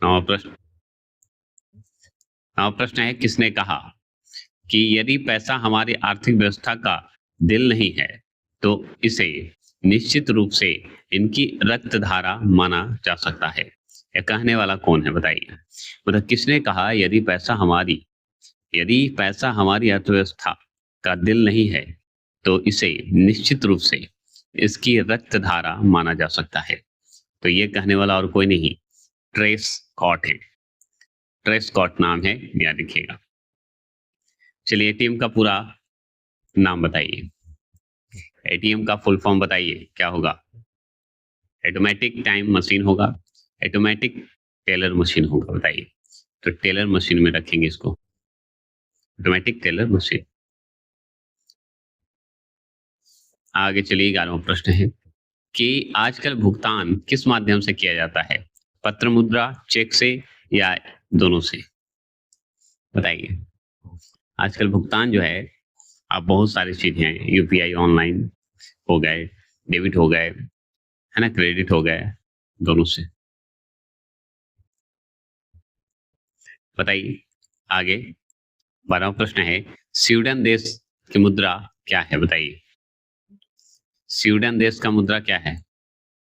नवा प्रश्न है, किसने कहा कि यदि पैसा हमारी आर्थिक व्यवस्था का दिल नहीं है तो इसे निश्चित रूप से इनकी रक्त धारा माना जा सकता है। यह कहने वाला कौन है, बताइए। मतलब किसने कहा यदि पैसा हमारी अर्थव्यवस्था का दिल नहीं है तो इसे निश्चित रूप से इसकी रक्त धारा माना जा सकता है? तो ये कहने वाला और कोई नहीं, ट्रेस स्कॉट है। ट्रेस स्कॉट नाम है, याद रखिएगा। चलिए एटीएम का पूरा नाम बताइए। एटीएम का फुल फॉर्म बताइए क्या होगा? ऑटोमेटिक टाइम मशीन होगा, ऑटोमेटिक टेलर मशीन होगा, बताइए। तो टेलर मशीन में रखेंगे इसको, ऑटोमेटिक टेलर मशीन। आगे चलिए 11वां प्रश्न है कि आजकल भुगतान किस माध्यम से किया जाता है? पत्र मुद्रा, चेक से या दोनों से? बताइए। आजकल भुगतान जो है, आप बहुत सारी चीजें हैं, यूपीआई ऑनलाइन हो गए, डेबिट हो गए, है ना, क्रेडिट हो गए, दोनों से। बताइए आगे। 12वां प्रश्न है स्वीडन देश की मुद्रा क्या है? बताइए। स्वीडन देश का मुद्रा क्या है?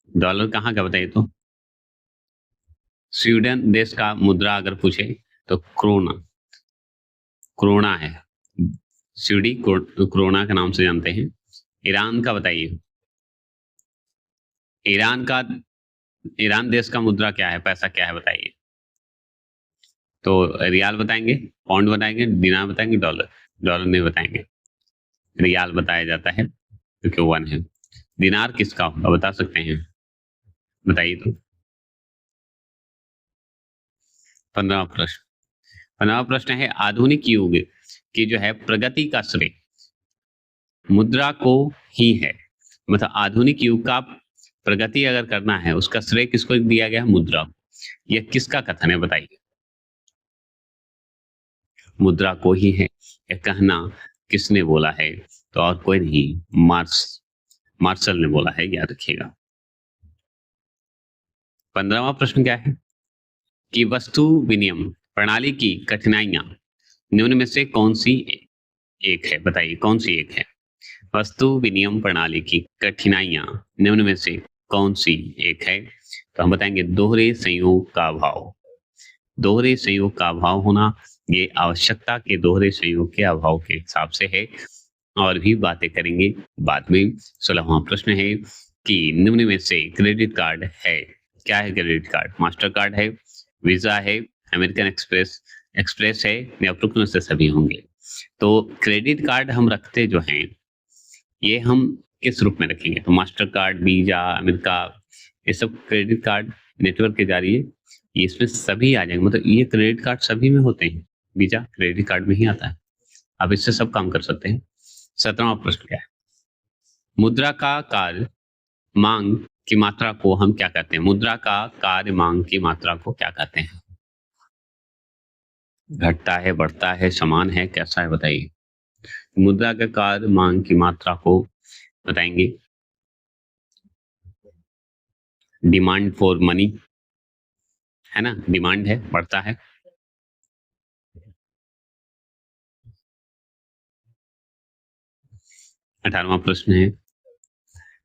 डॉलर कहाँ का बताइए तो? स्वीडन देश का मुद्रा अगर पूछे तो क्रोना, क्रोना है। स्वीडी क्रोना के नाम से जानते हैं। ईरान का बताइए। ईरान देश का मुद्रा क्या है, पैसा क्या है? बताइए। तो रियाल बताएंगे, पाउंड बताएंगे, दिनार बताएंगे, डॉलर? डॉलर नहीं बताएंगे, रियाल बताया जाता है क्योंकि वन है। दिनार किसका होगा बता सकते हैं? बताइए तो। 15वां प्रश्न। 15वां प्रश्न है आधुनिक युग की जो है प्रगति का श्रेय मुद्रा को ही है। मतलब आधुनिक युग का प्रगति अगर करना है उसका श्रेय किसको दिया गया? मुद्रा। यह किसका कथन है? बताइए। मुद्रा को ही है। यह कहना किसने बोला है? तो और कोई नहीं, मार्शल ने बोला है, याद रखिएगा। 15वां प्रश्न क्या है कि वस्तु विनिमय प्रणाली की कठिनाइयां निम्न में से कौन सी एक है? बताइए कौन सी एक है? वस्तु विनिमय प्रणाली की कठिनाइयां निम्न में से कौन सी एक है? तो हम बताएंगे दोहरे संयोग का अभाव। दोहरे संयोग का अभाव होना, ये आवश्यकता के दोहरे संयोग के अभाव के हिसाब से है। और भी बातें करेंगे बाद में। 16वां प्रश्न है कि निम्न में से क्रेडिट कार्ड है क्या है? क्रेडिट कार्ड मास्टर कार्ड है, वीजा है, अमेरिकन एक्सप्रेस है, या उपरोक्त में से सभी होंगे? तो क्रेडिट कार्ड हम रखते जो हैं, ये हम किस रूप में रखेंगे? तो मास्टर कार्ड, वीजा, अमेरिका, ये सब क्रेडिट कार्ड नेटवर्क के जरिए ये इसमें सभी आ जाएंगे। मतलब ये क्रेडिट कार्ड सभी में होते हैं, वीजा क्रेडिट कार्ड में ही आता है। अब इससे सब काम कर सकते हैं। 17वां प्रश्न क्या है? मुद्रा का कार्य मांग की मात्रा को हम क्या कहते हैं? मुद्रा का कार्य मांग की मात्रा को क्या कहते हैं? घटता है, बढ़ता है, समान है, कैसा है? बताइए। मुद्रा का कार्य मांग की मात्रा को बताएंगे डिमांड फॉर मनी, है ना, डिमांड है, बढ़ता है। अठारहवां प्रश्न है।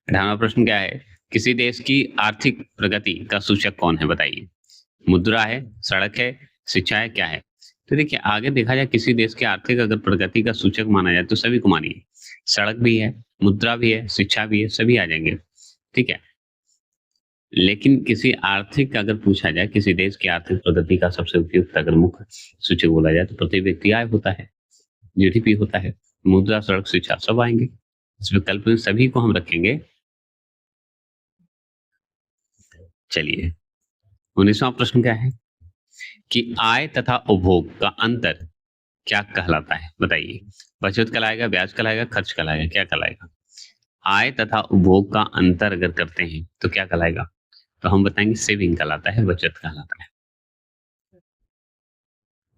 18वां प्रश्न क्या है? किसी देश की आर्थिक प्रगति का सूचक कौन है? बताइए। मुद्रा है, सड़क है, शिक्षा है, क्या है? तो देखिए आगे देखा जाए, किसी देश की आर्थिक अगर प्रगति का सूचक माना जाए तो सभी को मानिए, सड़क भी है, मुद्रा भी है, शिक्षा भी है, सभी आ जाएंगे, ठीक है। लेकिन किसी आर्थिक अगर पूछा जाए, किसी देश की आर्थिक प्रगति का सबसे उपयुक्त अगर मुख्य सूचक बोला जाए तो प्रति व्यक्ति आय होता है, जीडीपी होता है। मुद्रा, सड़क, शिक्षा सब आएंगे, इस विकल्प में सभी को हम रखेंगे। चलिए 19वां प्रश्न क्या है कि आय तथा उपभोग का अंतर क्या कहलाता है? बताइए। बचत कहलाएगा, ब्याज कहलाएगा, खर्च कहलाएगा, क्या कहलाएगा? आय तथा उपभोग का अंतर अगर करते हैं तो क्या कहलाएगा? तो हम बताएंगे सेविंग कहलाता है, बचत कहलाता है।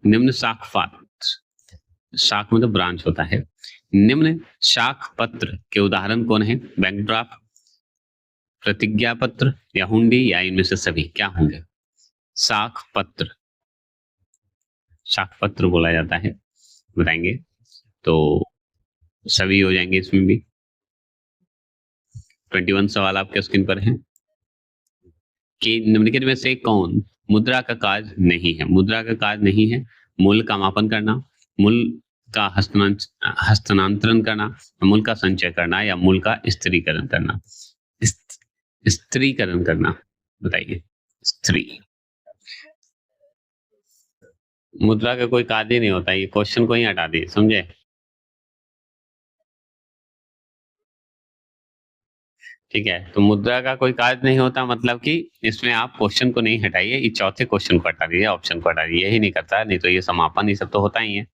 निम्न शाख पत्र, शाख मतलब ब्रांच होता है। निम्न शाख पत्र के उदाहरण कौन है? बैंक ड्राफ्ट, प्रतिज्ञा पत्र, या हुंडी, या इनमें से सभी क्या होंगे? शाख पत्र, शाख पत्र बोला जाता है, बताएंगे तो सभी हो जाएंगे इसमें भी। 21 सवाल आपके स्क्रीन पर है कि निम्नलिखित में से कौन मुद्रा का कार्य नहीं है? मुद्रा का कार्य नहीं है मूल्य का मापन करना, मूल्य का हस्तांतरण करना, मूल का संचय करना, या मूल का स्थिरीकरण करना? स्थिरीकरण करना, बताइए। स्त्री मुद्रा का कोई कार्य नहीं होता, ये क्वेश्चन को ही हटा दिए, समझे? ठीक है, तो मुद्रा का कोई कार्य नहीं होता मतलब कि इसमें आप क्वेश्चन को नहीं हटाइए, ये चौथे क्वेश्चन को हटा दीजिए, ऑप्शन को हटा दीजिए, यही नहीं करता, नहीं तो ये समापन ये सब तो होता ही है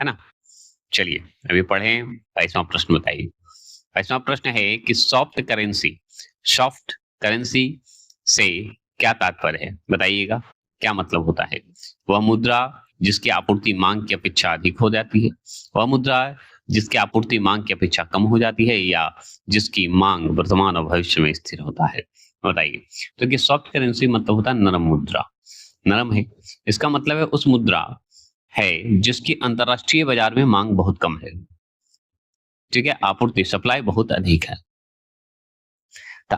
ना? चलिए अभी पढ़ें 22वां प्रश्न, बताइए। 22वां प्रश्न है कि सॉफ्ट करेंसी से क्या तात्पर्य है, बताइएगा। क्या मतलब होता है? वह मुद्रा जिसकी आपूर्ति मांग की अपेक्षा अधिक हो जाती है, वह मुद्रा जिसकी आपूर्ति मांग की अपेक्षा कम हो जाती है, या जिसकी मांग वर्तमान और भविष्य में स्थिर होता है, बताइए। तो ये सॉफ्ट करेंसी मतलब होता है नरम मुद्रा, नरम है, इसका मतलब है उस मुद्रा है जिसकी अंतरराष्ट्रीय बाजार में मांग बहुत कम है, ठीक है, आपूर्ति सप्लाई बहुत अधिक है। तो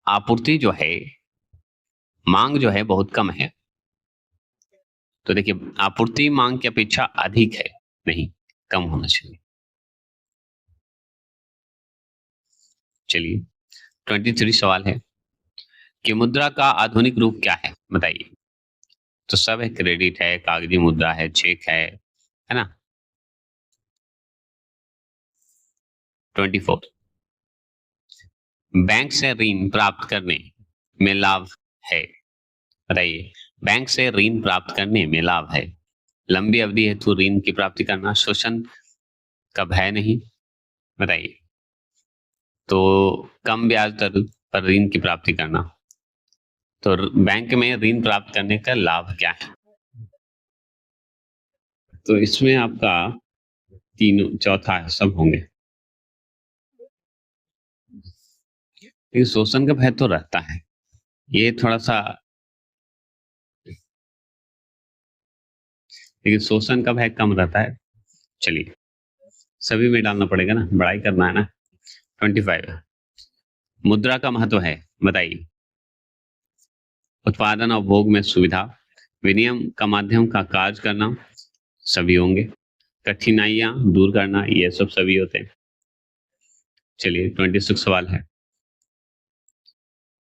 आपूर्ति जो है, मांग जो है बहुत कम है, तो देखिए आपूर्ति मांग की अपेक्षा अधिक है, नहीं कम होना चाहिए। चलिए 23 सवाल है कि मुद्रा का आधुनिक रूप क्या है, बताइए। तो सब है, क्रेडिट है, कागजी मुद्रा है, चेक है ना? 24 बैंक से ऋण प्राप्त करने में लाभ है, बताइए। बैंक से ऋण प्राप्त करने में लाभ है, लंबी अवधि हेतु ऋण की प्राप्ति करना, शोषण का भय नहीं, बताइए। तो कम ब्याज दर पर ऋण की प्राप्ति करना, तो बैंक में ऋण प्राप्त करने का लाभ क्या है? तो इसमें आपका तीनों चौथा है, सब होंगे, लेकिन शोषण का भय तो रहता है, ये थोड़ा सा, लेकिन शोषण का भय कम रहता है। चलिए सभी में डालना पड़ेगा ना, बड़ाई करना है ना। 25 मुद्रा का महत्व है, बताइए। उत्पादन और भोग में सुविधा, विनिमय का माध्यम का कार्य करना, सभी होंगे। कठिनाइयां दूर करना, ये सब सभी होते हैं। चलिए 26 सवाल है,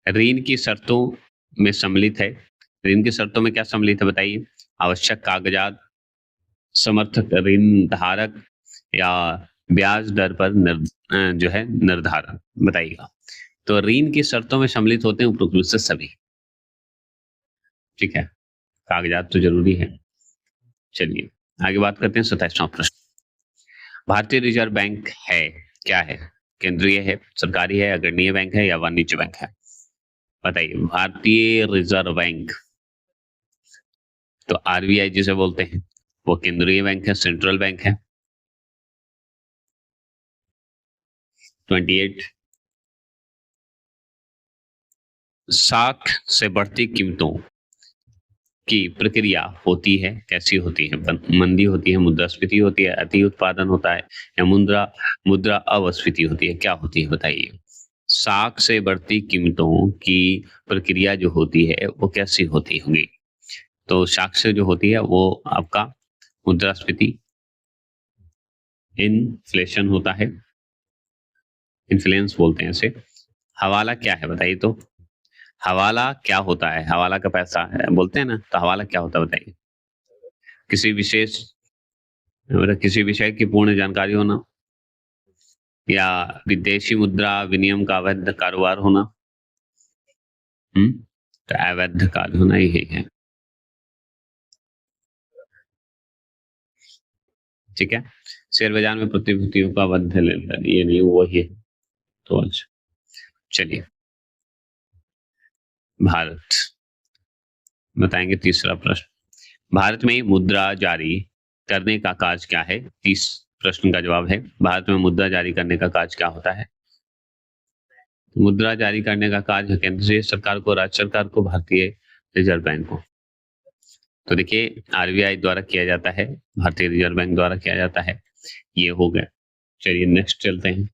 ऋण की शर्तों में सम्मिलित है, ऋण की शर्तों में क्या सम्मिलित है, बताइए। आवश्यक कागजात, समर्थक ऋण धारक, या ब्याज दर पर जो है निर्धारण, बताइएगा। तो ऋण की शर्तों में सम्मिलित होते हैं उपरोक्त में से सभी, ठीक है, कागजात तो जरूरी है। चलिए आगे बात करते हैं 27वां प्रश्न, भारतीय रिजर्व बैंक है क्या है? केंद्रीय है, सरकारी है, अग्रणीय बैंक है, या वाणिज्य बैंक है, बताइए। भारतीय रिजर्व बैंक, तो आरबीआई जिसे बोलते हैं, वो केंद्रीय बैंक है, सेंट्रल बैंक है। 28 साख से बढ़ती कीमतों की प्रक्रिया होती है, कैसी होती है? मंदी होती है, मुद्रास्फीति होती है, अति उत्पादन होता है, या मुद्रा मुद्रा अवस्फीति होती है, क्या होती है, बताइए। साख से बढ़ती कीमतों की प्रक्रिया जो होती है वो कैसी होती होगी? तो साख से जो होती है वो आपका मुद्रास्फीति, इन्फ्लेशन होता है, इन्फ्लुएंस बोलते हैं इसे। हवाला क्या है, बताइए। तो हवाला क्या होता है? हवाला का पैसा है बोलते हैं ना, तो हवाला क्या होता है, बताइए। किसी विशेष मतलब किसी विषय की पूर्ण जानकारी होना, या विदेशी मुद्रा विनिमय का अवैध कारोबार होना। तो अवैध कार्य होना यही है, ठीक है। शेयर बाजार में प्रतिभूतियों का अवैध लेन देन, ये नहीं वही है। तो अच्छा चलिए, भारत, बताएंगे तीसरा प्रश्न, भारत में मुद्रा जारी करने का कार्य क्या है? 30 प्रश्न का जवाब है, भारत में मुद्रा जारी करने का कार्य क्या होता है? मुद्रा जारी करने का कार्य केंद्रीय सरकार को, राज्य सरकार को, भारतीय रिजर्व बैंक को। तो देखिए आरबीआई द्वारा किया जाता है, भारतीय रिजर्व बैंक द्वारा किया जाता है, ये हो गया। चलिए नेक्स्ट चलते हैं,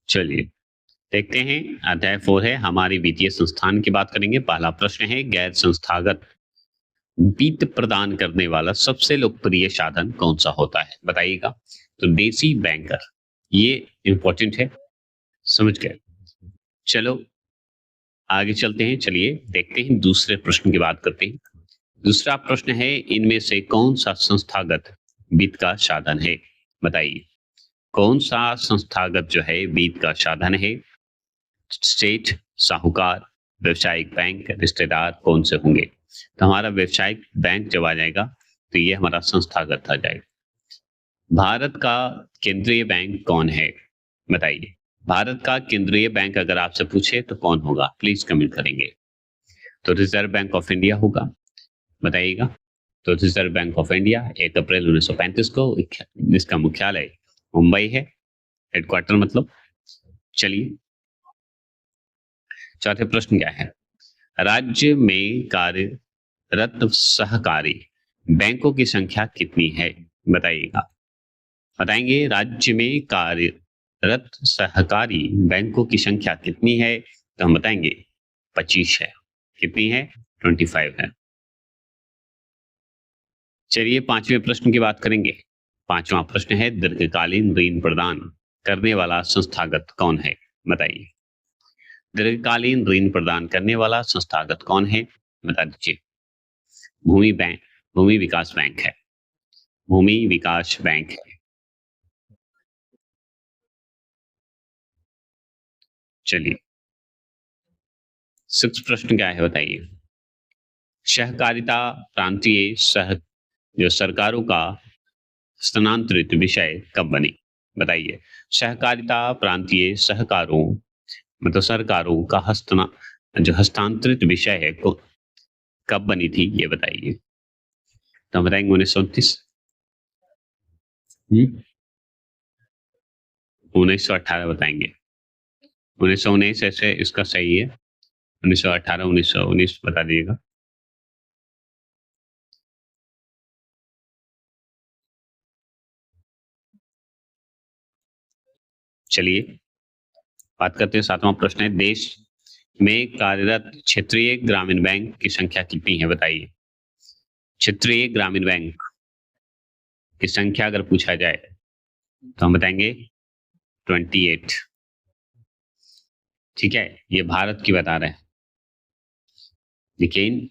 चलिए देखते हैं, अध्याय 4 है हमारी वित्तीय संस्थान की बात करेंगे। पहला प्रश्न है गैर संस्थागत वित्त प्रदान करने वाला सबसे लोकप्रिय साधन कौन सा होता है, बताइएगा। तो देसी बैंकर, ये इंपॉर्टेंट है, समझ गए। चलो आगे चलते हैं, चलिए देखते हैं दूसरे प्रश्न की बात करते हैं। दूसरा प्रश्न है इनमें से कौन सा संस्थागत वित्त का साधन है, बताइए। कौन सा संस्थागत जो है वित्त का साधन है? सेठ, साहूकार, व्यवसायिक बैंक, रिश्तेदार कौन से होंगे? तो हमारा व्यवसायिक बैंक जब आ जाएगा तो ये हमारा संस्थागत आ जाएगा। भारत का केंद्रीय बैंक कौन है, बताइए। भारत का केंद्रीय बैंक अगर आपसे पूछे तो कौन होगा, प्लीज कमेंट करेंगे। तो रिजर्व बैंक ऑफ इंडिया होगा, बताइएगा। तो रिजर्व बैंक ऑफ इंडिया 1 अप्रैल 1935 को इसका मुख्यालय मुंबई है, हेडक्वार्टर मतलब। चलिए चौथे प्रश्न क्या है? राज्य में कार्यरत सहकारी बैंकों की संख्या कितनी है, बताइएगा। बताएंगे राज्य में कार्यरत सहकारी बैंकों की संख्या कितनी है, तो हम बताएंगे 25 है। कितनी है? 25 है। चलिए पांचवें प्रश्न की बात करेंगे। पांचवा प्रश्न है दीर्घकालीन ऋण प्रदान करने वाला संस्थागत कौन है, बताइए। दीर्घकालीन ऋण प्रदान करने वाला संस्थागत कौन है, बता दीजिए। भूमि बैंक, भूमि विकास बैंक है, भूमि विकास बैंक है। चलिए 6 प्रश्न क्या है, बताइए। सहकारिता प्रांतीय सह जो सरकारों का स्थानांतरित विषय कब बनी, बताइए। सहकारिता प्रांतीय सहकारों मतलब सरकारों का हस्तांतरित विषय है को कब बनी थी, ये बताइए। तो हम बताएंगे 1929, 1918 बताएंगे। 1919 ऐसे इसका सही है, 1918 1919 बता दीजिएगा। चलिए बात करते हैं, 7वां प्रश्न है देश में कार्यरत क्षेत्रीय ग्रामीण बैंक की संख्या कितनी है, बताइए। क्षेत्रीय ग्रामीण बैंक की संख्या अगर पूछा जाए तो हम बताएंगे 28। ठीक है, ये भारत की बता रहे हैं, लेकिन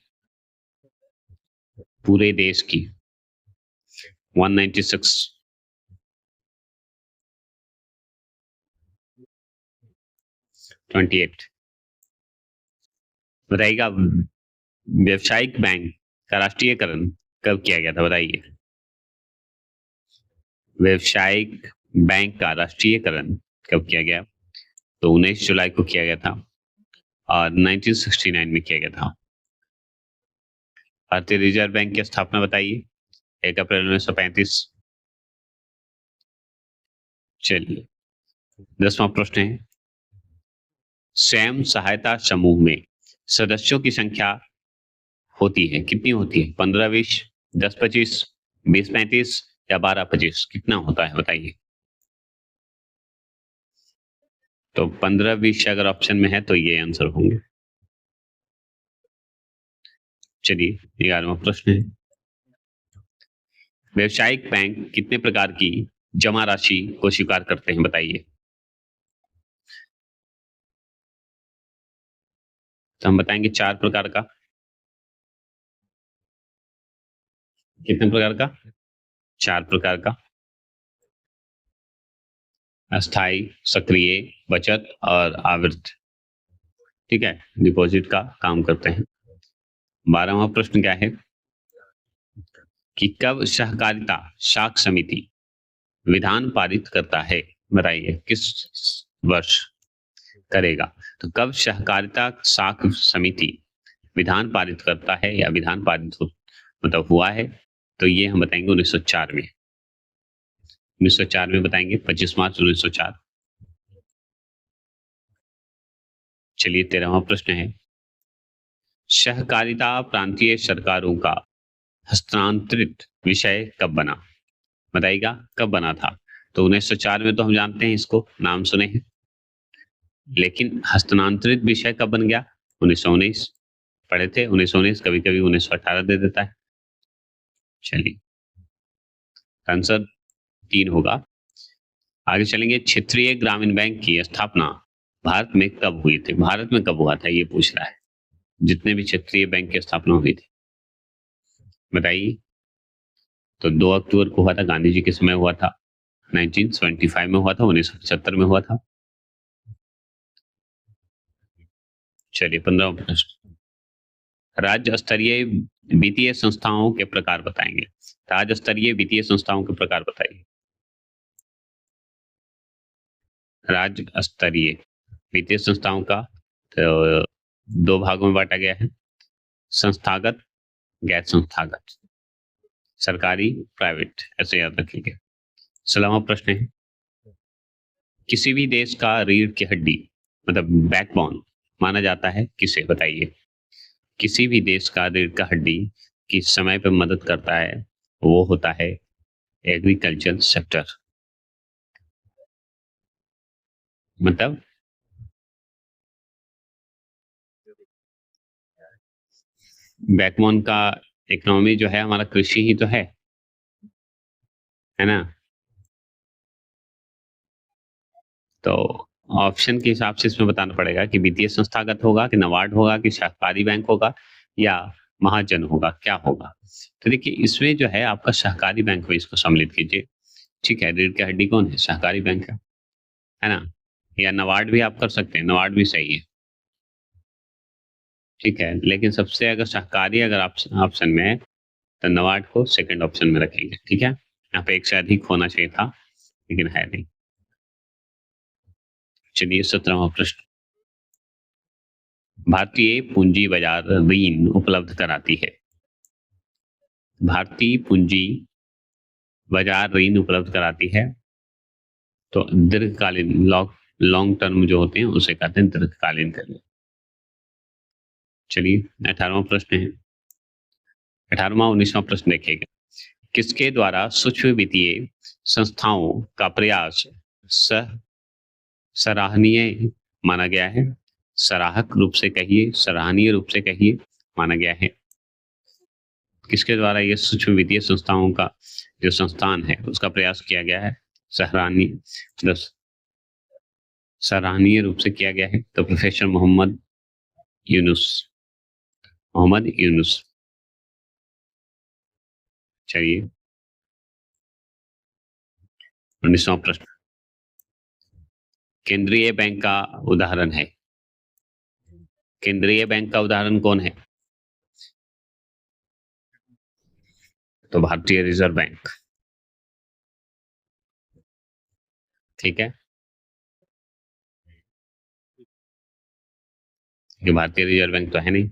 पूरे देश की 196। 28 बताइएगा। व्यवसायिक बैंक का राष्ट्रीयकरण कब किया गया था, बताइए। व्यवसायिक बैंक का राष्ट्रीयकरण कब किया गया? तो 19 जुलाई को किया गया था और 1969 में किया गया था। भारतीय रिजर्व बैंक की स्थापना बताइए। 1 अप्रैल 1935। चलिए 10वां प्रश्न है स्वयं सहायता समूह में सदस्यों की संख्या होती है, कितनी होती है? 15-20, 10-25, 20-35 या 12-25, कितना होता है बताइए। तो 15-20 अगर ऑप्शन में है तो ये आंसर होंगे। चलिए 11वां प्रश्न है व्यवसायिक बैंक कितने प्रकार की जमा राशि को स्वीकार करते हैं, बताइए। तो हम बताएंगे 4 प्रकार का। कितने प्रकार का? 4 प्रकार का। अस्थाई, सक्रिय, बचत और आवर्त। ठीक है, डिपॉजिट का काम करते हैं। 12वां प्रश्न क्या है कि कब सहकारिता साख समिति विधान पारित करता है, बताइए। किस वर्ष करेगा? तो कब सहकारिता साख समिति विधान पारित करता है या विधान पारित मतलब हुआ है, तो ये हम बताएंगे 1904 में। 1904 में बताएंगे, 25 मार्च 1904। चलिए 13वां प्रश्न है सहकारिता प्रांतीय सरकारों का हस्तांतरित विषय कब बना, बताइएगा। कब बना था? तो 1904 में तो हम जानते हैं, इसको नाम सुने हैं। लेकिन हस्तांतरित विषय कब बन गया? 1919 पढ़े थे, 1919, कभी कभी 1918 दे देता है। चलिए, आंसर 3 होगा। आगे चलेंगे। क्षेत्रीय ग्रामीण बैंक की स्थापना भारत में कब हुई थी? भारत में कब हुआ था ये पूछ रहा है, जितने भी क्षेत्रीय बैंक की स्थापना हुई थी बताइए। तो 2 अक्टूबर को हुआ था, गांधी जी के समय हुआ था, 1975 में हुआ था, 1975 में हुआ था। चलिए 15वां प्रश्न, राज्य स्तरीय वित्तीय संस्थाओं के प्रकार बताएंगे। राज्य स्तरीय वित्तीय संस्थाओं के प्रकार बताइए। राज्य स्तरीय वित्तीय संस्थाओं का तो 2 भागों में बांटा गया है, संस्थागत, गैर संस्थागत, सरकारी, प्राइवेट, ऐसे याद रखिएगा। 16वां प्रश्न है, किसी भी देश का रीढ़ की हड्डी मतलब बैकबोन माना जाता है किसे? बताइए। किसी भी देश का रीढ़ का हड्डी किस समय पर मदद करता है, वो होता है एग्रीकल्चर सेक्टर। मतलब बैकबोन का इकोनॉमी जो है हमारा कृषि ही तो है ना? तो ऑप्शन के हिसाब से इसमें बताना पड़ेगा कि वित्तीय संस्थागत होगा, कि नाबार्ड होगा, कि सहकारी बैंक होगा, या महाजन होगा, क्या होगा? तो देखिए, इसमें जो है आपका सहकारी बैंक में इसको सम्मिलित कीजिए। ठीक है, रीढ़ की हड्डी कौन है? सहकारी बैंक है ना? या नाबार्ड भी आप कर सकते हैं, नाबार्ड भी सही है। ठीक है, लेकिन सबसे अगर सहकारी अगर ऑप्शन में है तो नाबार्ड को सेकंड ऑप्शन में रखेंगे। ठीक है, यहाँ पे एक से अधिक होना चाहिए था लेकिन है नहीं। चलिए 17वां प्रश्न, भारतीय पूंजी बाजार ऋण उपलब्ध कराती है। भारतीय पूंजी बाजार ऋण उपलब्ध कराती है, तो दीर्घकालीन लॉन्ग टर्म जो होते हैं उसे कहते हैं दीर्घकालीन कर्ज। चलिए 18वां प्रश्न है, 18वां 19वां प्रश्न देखिएगा, किसके द्वारा सूक्ष्म वित्तीय संस्थाओं का प्रयास सराहनीय माना गया है? सराहक रूप से कहिए, सराहनीय रूप से कहिए, माना गया है। किसके द्वारा ये सूक्ष्म वित्तीय संस्थाओं का जो संस्थान है उसका प्रयास किया गया है? सराहनीय रूप से किया गया है। तो प्रोफेसर मोहम्मद यूनुस। चलिए 19वां प्रश्न, केंद्रीय बैंक का उदाहरण है। केंद्रीय बैंक का उदाहरण कौन है? तो भारतीय रिजर्व बैंक। ठीक है, ये भारतीय रिजर्व बैंक तो है नहीं।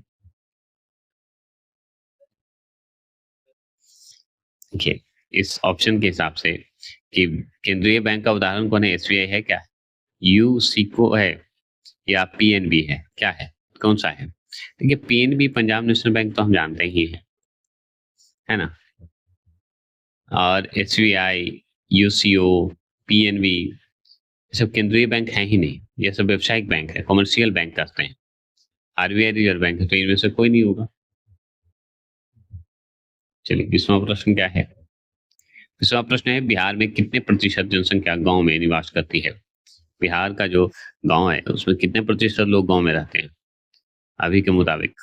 देखिए, इस ऑप्शन के हिसाब से कि केंद्रीय बैंक का उदाहरण कौन है, एसबीआई है क्या? यूसीको है या पीएनबी है, क्या है, कौन सा है? देखिए, पीएनबी पंजाब नेशनल बैंक तो हम जानते ही है ना? और एसबीआई, यूसीओ, पीएनबी, ये सब केंद्रीय बैंक है ही नहीं, ये सब व्यवसायिक बैंक है, कमर्शियल बैंक कहते हैं। आरबीआई रिजर्व बैंक है, तो इनमें से कोई नहीं होगा। चलिए 20वां प्रश्न क्या है? 20वां प्रश्न है, बिहार में कितने प्रतिशत जनसंख्या गांव में निवास करती है? बिहार का जो गांव है उसमें कितने प्रतिशत लोग गांव में रहते हैं अभी के मुताबिक?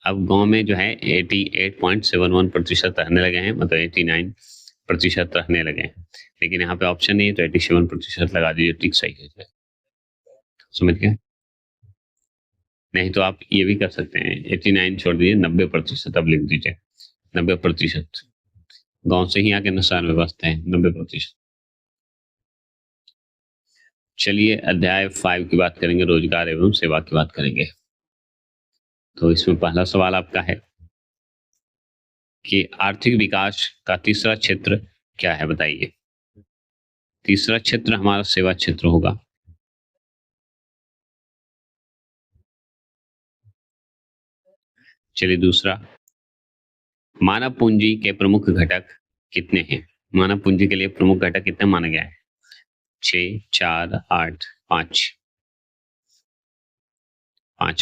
अब गांव में जो है 88.71% रहने लगे हैं, मतलब 89% रहने लगे हैं, लेकिन यहाँ पे ऑप्शन नहीं है तो 87% लगा दीजिए, ठीक सही है। समझ गए? नहीं तो आप ये भी कर सकते हैं, 89 छोड़ दीजिए, 90% अब लिख दीजिए। 90% गांव से ही आके नशा में बसते हैं, 90%। चलिए अध्याय 5 की बात करेंगे, रोजगार एवं सेवा की बात करेंगे। तो इसमें पहला सवाल आपका है कि आर्थिक विकास का तीसरा क्षेत्र क्या है, बताइए। तीसरा क्षेत्र हमारा सेवा क्षेत्र होगा। चलिए दूसरा, मानव पूंजी के प्रमुख घटक कितने हैं? मानव पूंजी के लिए प्रमुख घटक कितने माना गया है? 6, 4, 8 5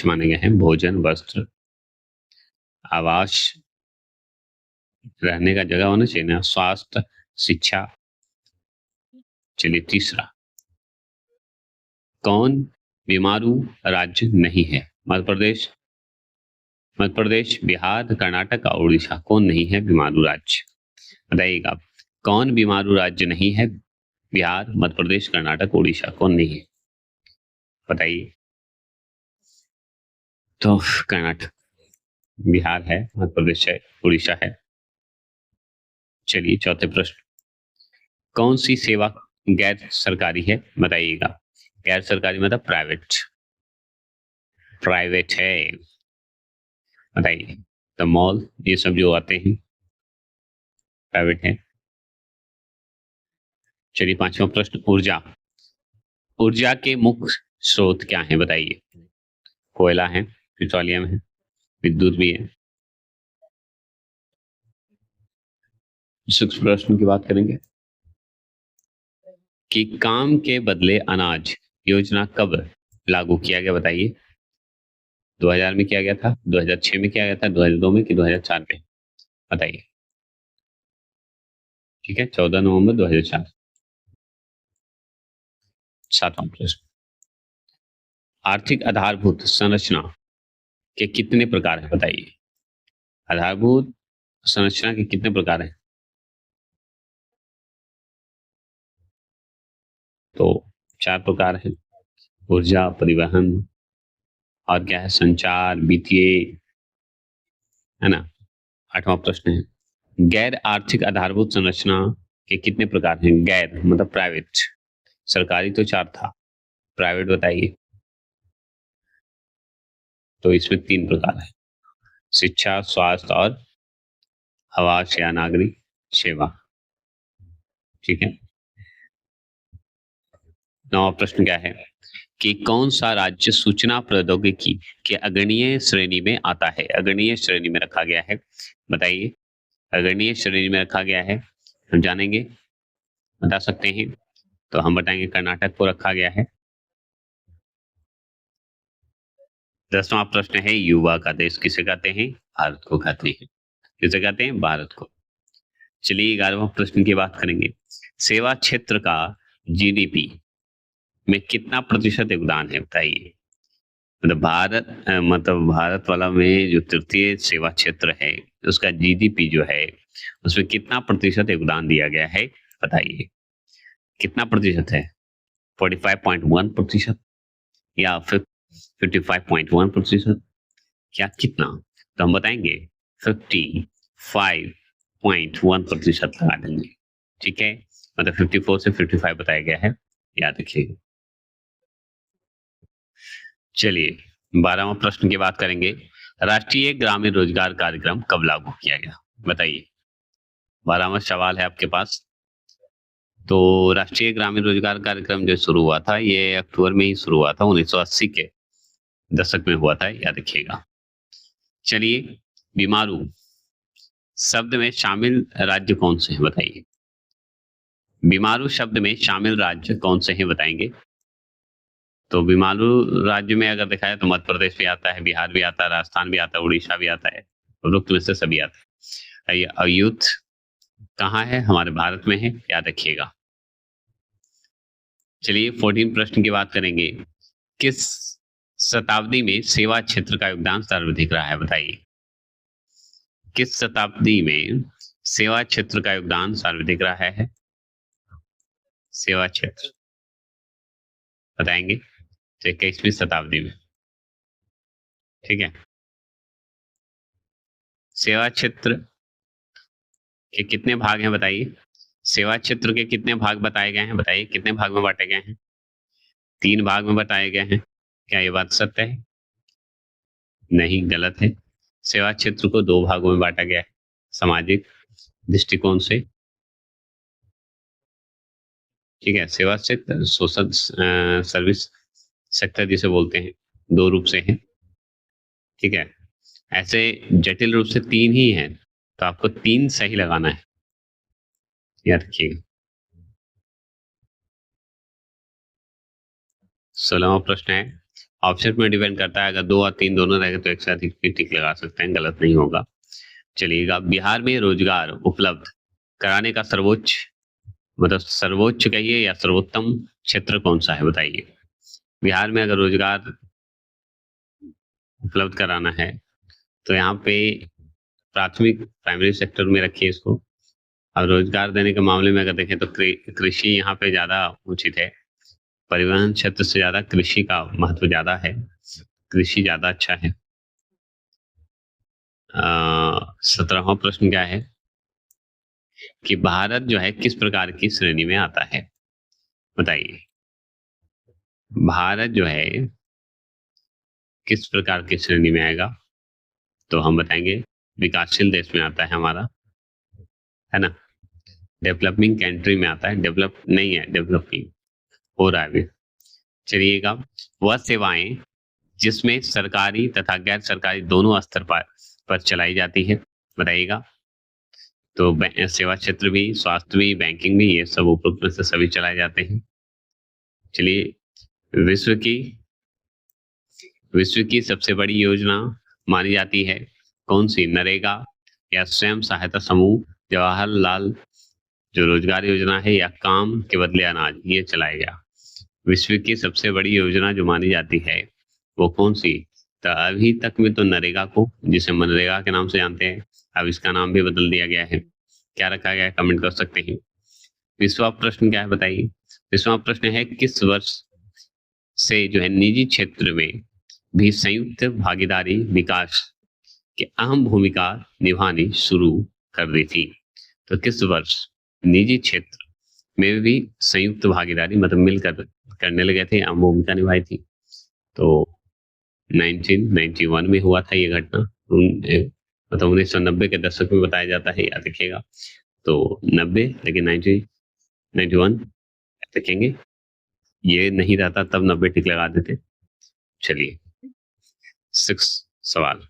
माने गए हैं। भोजन, वस्त्र, आवास, रहने का जगह होना चाहिए ना, स्वास्थ्य, शिक्षा। चलिए तीसरा, कौन बीमारू राज्य नहीं है? मध्य प्रदेश, बिहार, कर्नाटक और उड़ीसा। कौन नहीं है बीमारू राज्य? बताइएगा आप। कौन बीमारू राज्य नहीं है? बिहार, मध्य प्रदेश, कर्नाटक, उड़ीसा। कौन नहीं है बताइए? तो कर्नाटक, बिहार है, मध्य प्रदेश है, उड़ीसा है। चलिए चौथे प्रश्न, कौन सी सेवा गैर सरकारी है? बताइएगा। गैर सरकारी मतलब प्राइवेट, है। बताइए। द मॉल, ये सब जो आते हैं प्राइवेट है। चलिए पांचवा प्रश्न, ऊर्जा। ऊर्जा के मुख्य स्रोत क्या है? बताइए। कोयला है, पेट्रोलियम है, विद्युत भी है। सिक्स प्रश्न की बात करेंगे कि काम के बदले अनाज योजना कब लागू किया गया? बताइए। 2000 में किया गया था, 2006 में किया गया था, 2002 में कि 2004 में? बताइए। ठीक है, 14 नवंबर 2004। सातवां प्रश्न, आर्थिक आधारभूत संरचना के कितने प्रकार हैं? बताइए। आधारभूत संरचना के कितने प्रकार हैं? तो 4 प्रकार हैं। ऊर्जा, परिवहन, और क्या है, संचार, वित्तीय, है ना। आठवां प्रश्न है, गैर आर्थिक आधारभूत संरचना के कितने प्रकार हैं? गैर मतलब प्राइवेट, सरकारी तो 4 था, प्राइवेट बताइए। तो इसमें 3 प्रकार है, शिक्षा, स्वास्थ्य और आवास या नागरिक सेवा। ठीक है। नवा प्रश्न क्या है कि कौन सा राज्य सूचना प्रौद्योगिकी के अग्रणीय श्रेणी में आता है? अग्रणीय श्रेणी में रखा गया है, बताइए। अग्रणीय श्रेणी में रखा गया है, हम जानेंगे, बता सकते हैं। तो हम बताएंगे कर्नाटक को रखा गया है। 10वां प्रश्न है, युवा का देश किसे कहते हैं? भारत को कहते हैं। किसे कहते हैं? भारत को। चलिए 11वां प्रश्न की बात करेंगे, सेवा क्षेत्र का जीडीपी में कितना प्रतिशत योगदान है? बताइए। मतलब भारत वाला में जो तृतीय सेवा क्षेत्र है, उसका जीडीपी जो है उसमें कितना प्रतिशत योगदान दिया गया है? बताइए। कितना प्रतिशत है? 45.1% या फिर 55.1%, क्या कितना? तो हम बताएंगे 55.1% लगा देंगे। ठीक है, मतलब 54 से 55 बताया गया है, याद रखिएगा। चलिए 12वां प्रश्न की बात करेंगे, राष्ट्रीय ग्रामीण रोजगार कार्यक्रम कब लागू किया गया? बताइए। 12वां सवाल है आपके पास। तो राष्ट्रीय ग्रामीण रोजगार कार्यक्रम जो शुरू हुआ था, ये अक्टूबर में ही शुरू हुआ था, 1980 के दशक में हुआ था, याद रखिएगा। चलिए, बीमारू शब्द में शामिल राज्य कौन से हैं? बताइए। बीमारू शब्द में शामिल राज्य कौन से हैं बताएंगे? तो बीमारू राज्य में अगर देखा जाए तो मध्य प्रदेश भी आता है, बिहार भी आता है, राजस्थान भी आता है, उड़ीसा भी आता है, उपरोक्त में से सभी आता है। अयुत कहाँ है? हमारे भारत में है, याद रखिएगा। चलिए 14 प्रश्न की बात करेंगे, किस शताब्दी में सेवा क्षेत्र का योगदान सर्वाधिक रहा है? बताइए। किस शताब्दी में सेवा क्षेत्र का योगदान सर्वाधिक रहा है? सेवा क्षेत्र बताएंगे तो 21वीं शताब्दी में। ठीक है, सेवा क्षेत्र के कितने भाग हैं बताइए? सेवा क्षेत्र के कितने भाग बताए गए हैं? बताइए, कितने भाग में बांटे गए हैं? 3 भाग में बताए गए हैं। क्या ये बात सत्य है? नहीं, गलत है। सेवा क्षेत्र को 2 भागों में बांटा गया है, सामाजिक दृष्टिकोण से। ठीक है, सेवा क्षेत्र, सोशल सर्विस सेक्टर जिसे बोलते हैं, 2 रूप से है। ठीक है, ऐसे जटिल रूप से 3 ही हैं, तो आपको 3 सही लगाना है, याद रखिएगा। 16वां प्रश्न है, ऑप्शन में डिपेंड करता है, अगर 2 और 3 दोनों रहेगा तो एक साथ ही टिक लगा सकते हैं, गलत नहीं होगा। चलिएगा, बिहार में रोजगार उपलब्ध कराने का सर्वोच्च, मतलब सर्वोच्च कहिए या सर्वोत्तम क्षेत्र कौन सा है, बताइए। बिहार में अगर रोजगार उपलब्ध कराना है तो यहाँ पे प्राथमिक प्राइमरी सेक्टर में रखिए इसको। और रोजगार देने के मामले में अगर देखें तो कृषि यहाँ पे ज्यादा उचित है। परिवहन क्षेत्र से ज्यादा कृषि का महत्व ज्यादा है, कृषि ज्यादा अच्छा है। 17वां प्रश्न क्या है कि भारत जो है किस प्रकार की श्रेणी में आता है, बताइए। भारत जो है किस प्रकार की श्रेणी में आएगा, तो हम बताएंगे विकासशील देश में आता है हमारा, है ना। डेवलपिंग कंट्री में आता है, डेवलप नहीं है, डेवलपिंग हो रहा है अभी। चलिएगा, वह सेवाएं जिसमें सरकारी तथा गैर सरकारी दोनों स्तर पर चलाई जाती है, बताइएगा। तो सेवा क्षेत्र भी, स्वास्थ्य भी, बैंकिंग भी, ये सब उपरोक्त में से सभी चलाए जाते हैं। चलिए, विश्व की सबसे बड़ी योजना मानी जाती है कौन सी, नरेगा या स्वयं सहायता समूह, जवाहरलाल जो रोजगार योजना है, या काम के बदले अनाज, ये चलाएगा। विश्व की सबसे बड़ी योजना जो मानी जाती है वो कौन सी, तो अभी तक में तो नरेगा को, जिसे मनरेगा के नाम से जानते हैं, अब इसका नाम भी बदल दिया गया है। क्या रखा गया है, कमेंट कर सकते हैं। 20वां प्रश्न क्या है, बताइए। 20वां प्रश्न है, किस वर्ष से जो है निजी क्षेत्र में भी संयुक्त भागीदारी विकास की अहम भूमिका निभानी शुरू कर दी थी। तो किस वर्ष निजी क्षेत्र में भी संयुक्त भागीदारी, मतलब मिलकर करने लगे थे, अहम भूमिका निभाई थी। तो 1991 में हुआ था ये घटना, मतलब 1990 के दशक में बताया जाता है, याद रखिएगा। तो 90, लेकिन 1991 देखेंगे, ये नहीं रहता तब 90 टिक लगा देते। चलिए, 6 सवाल।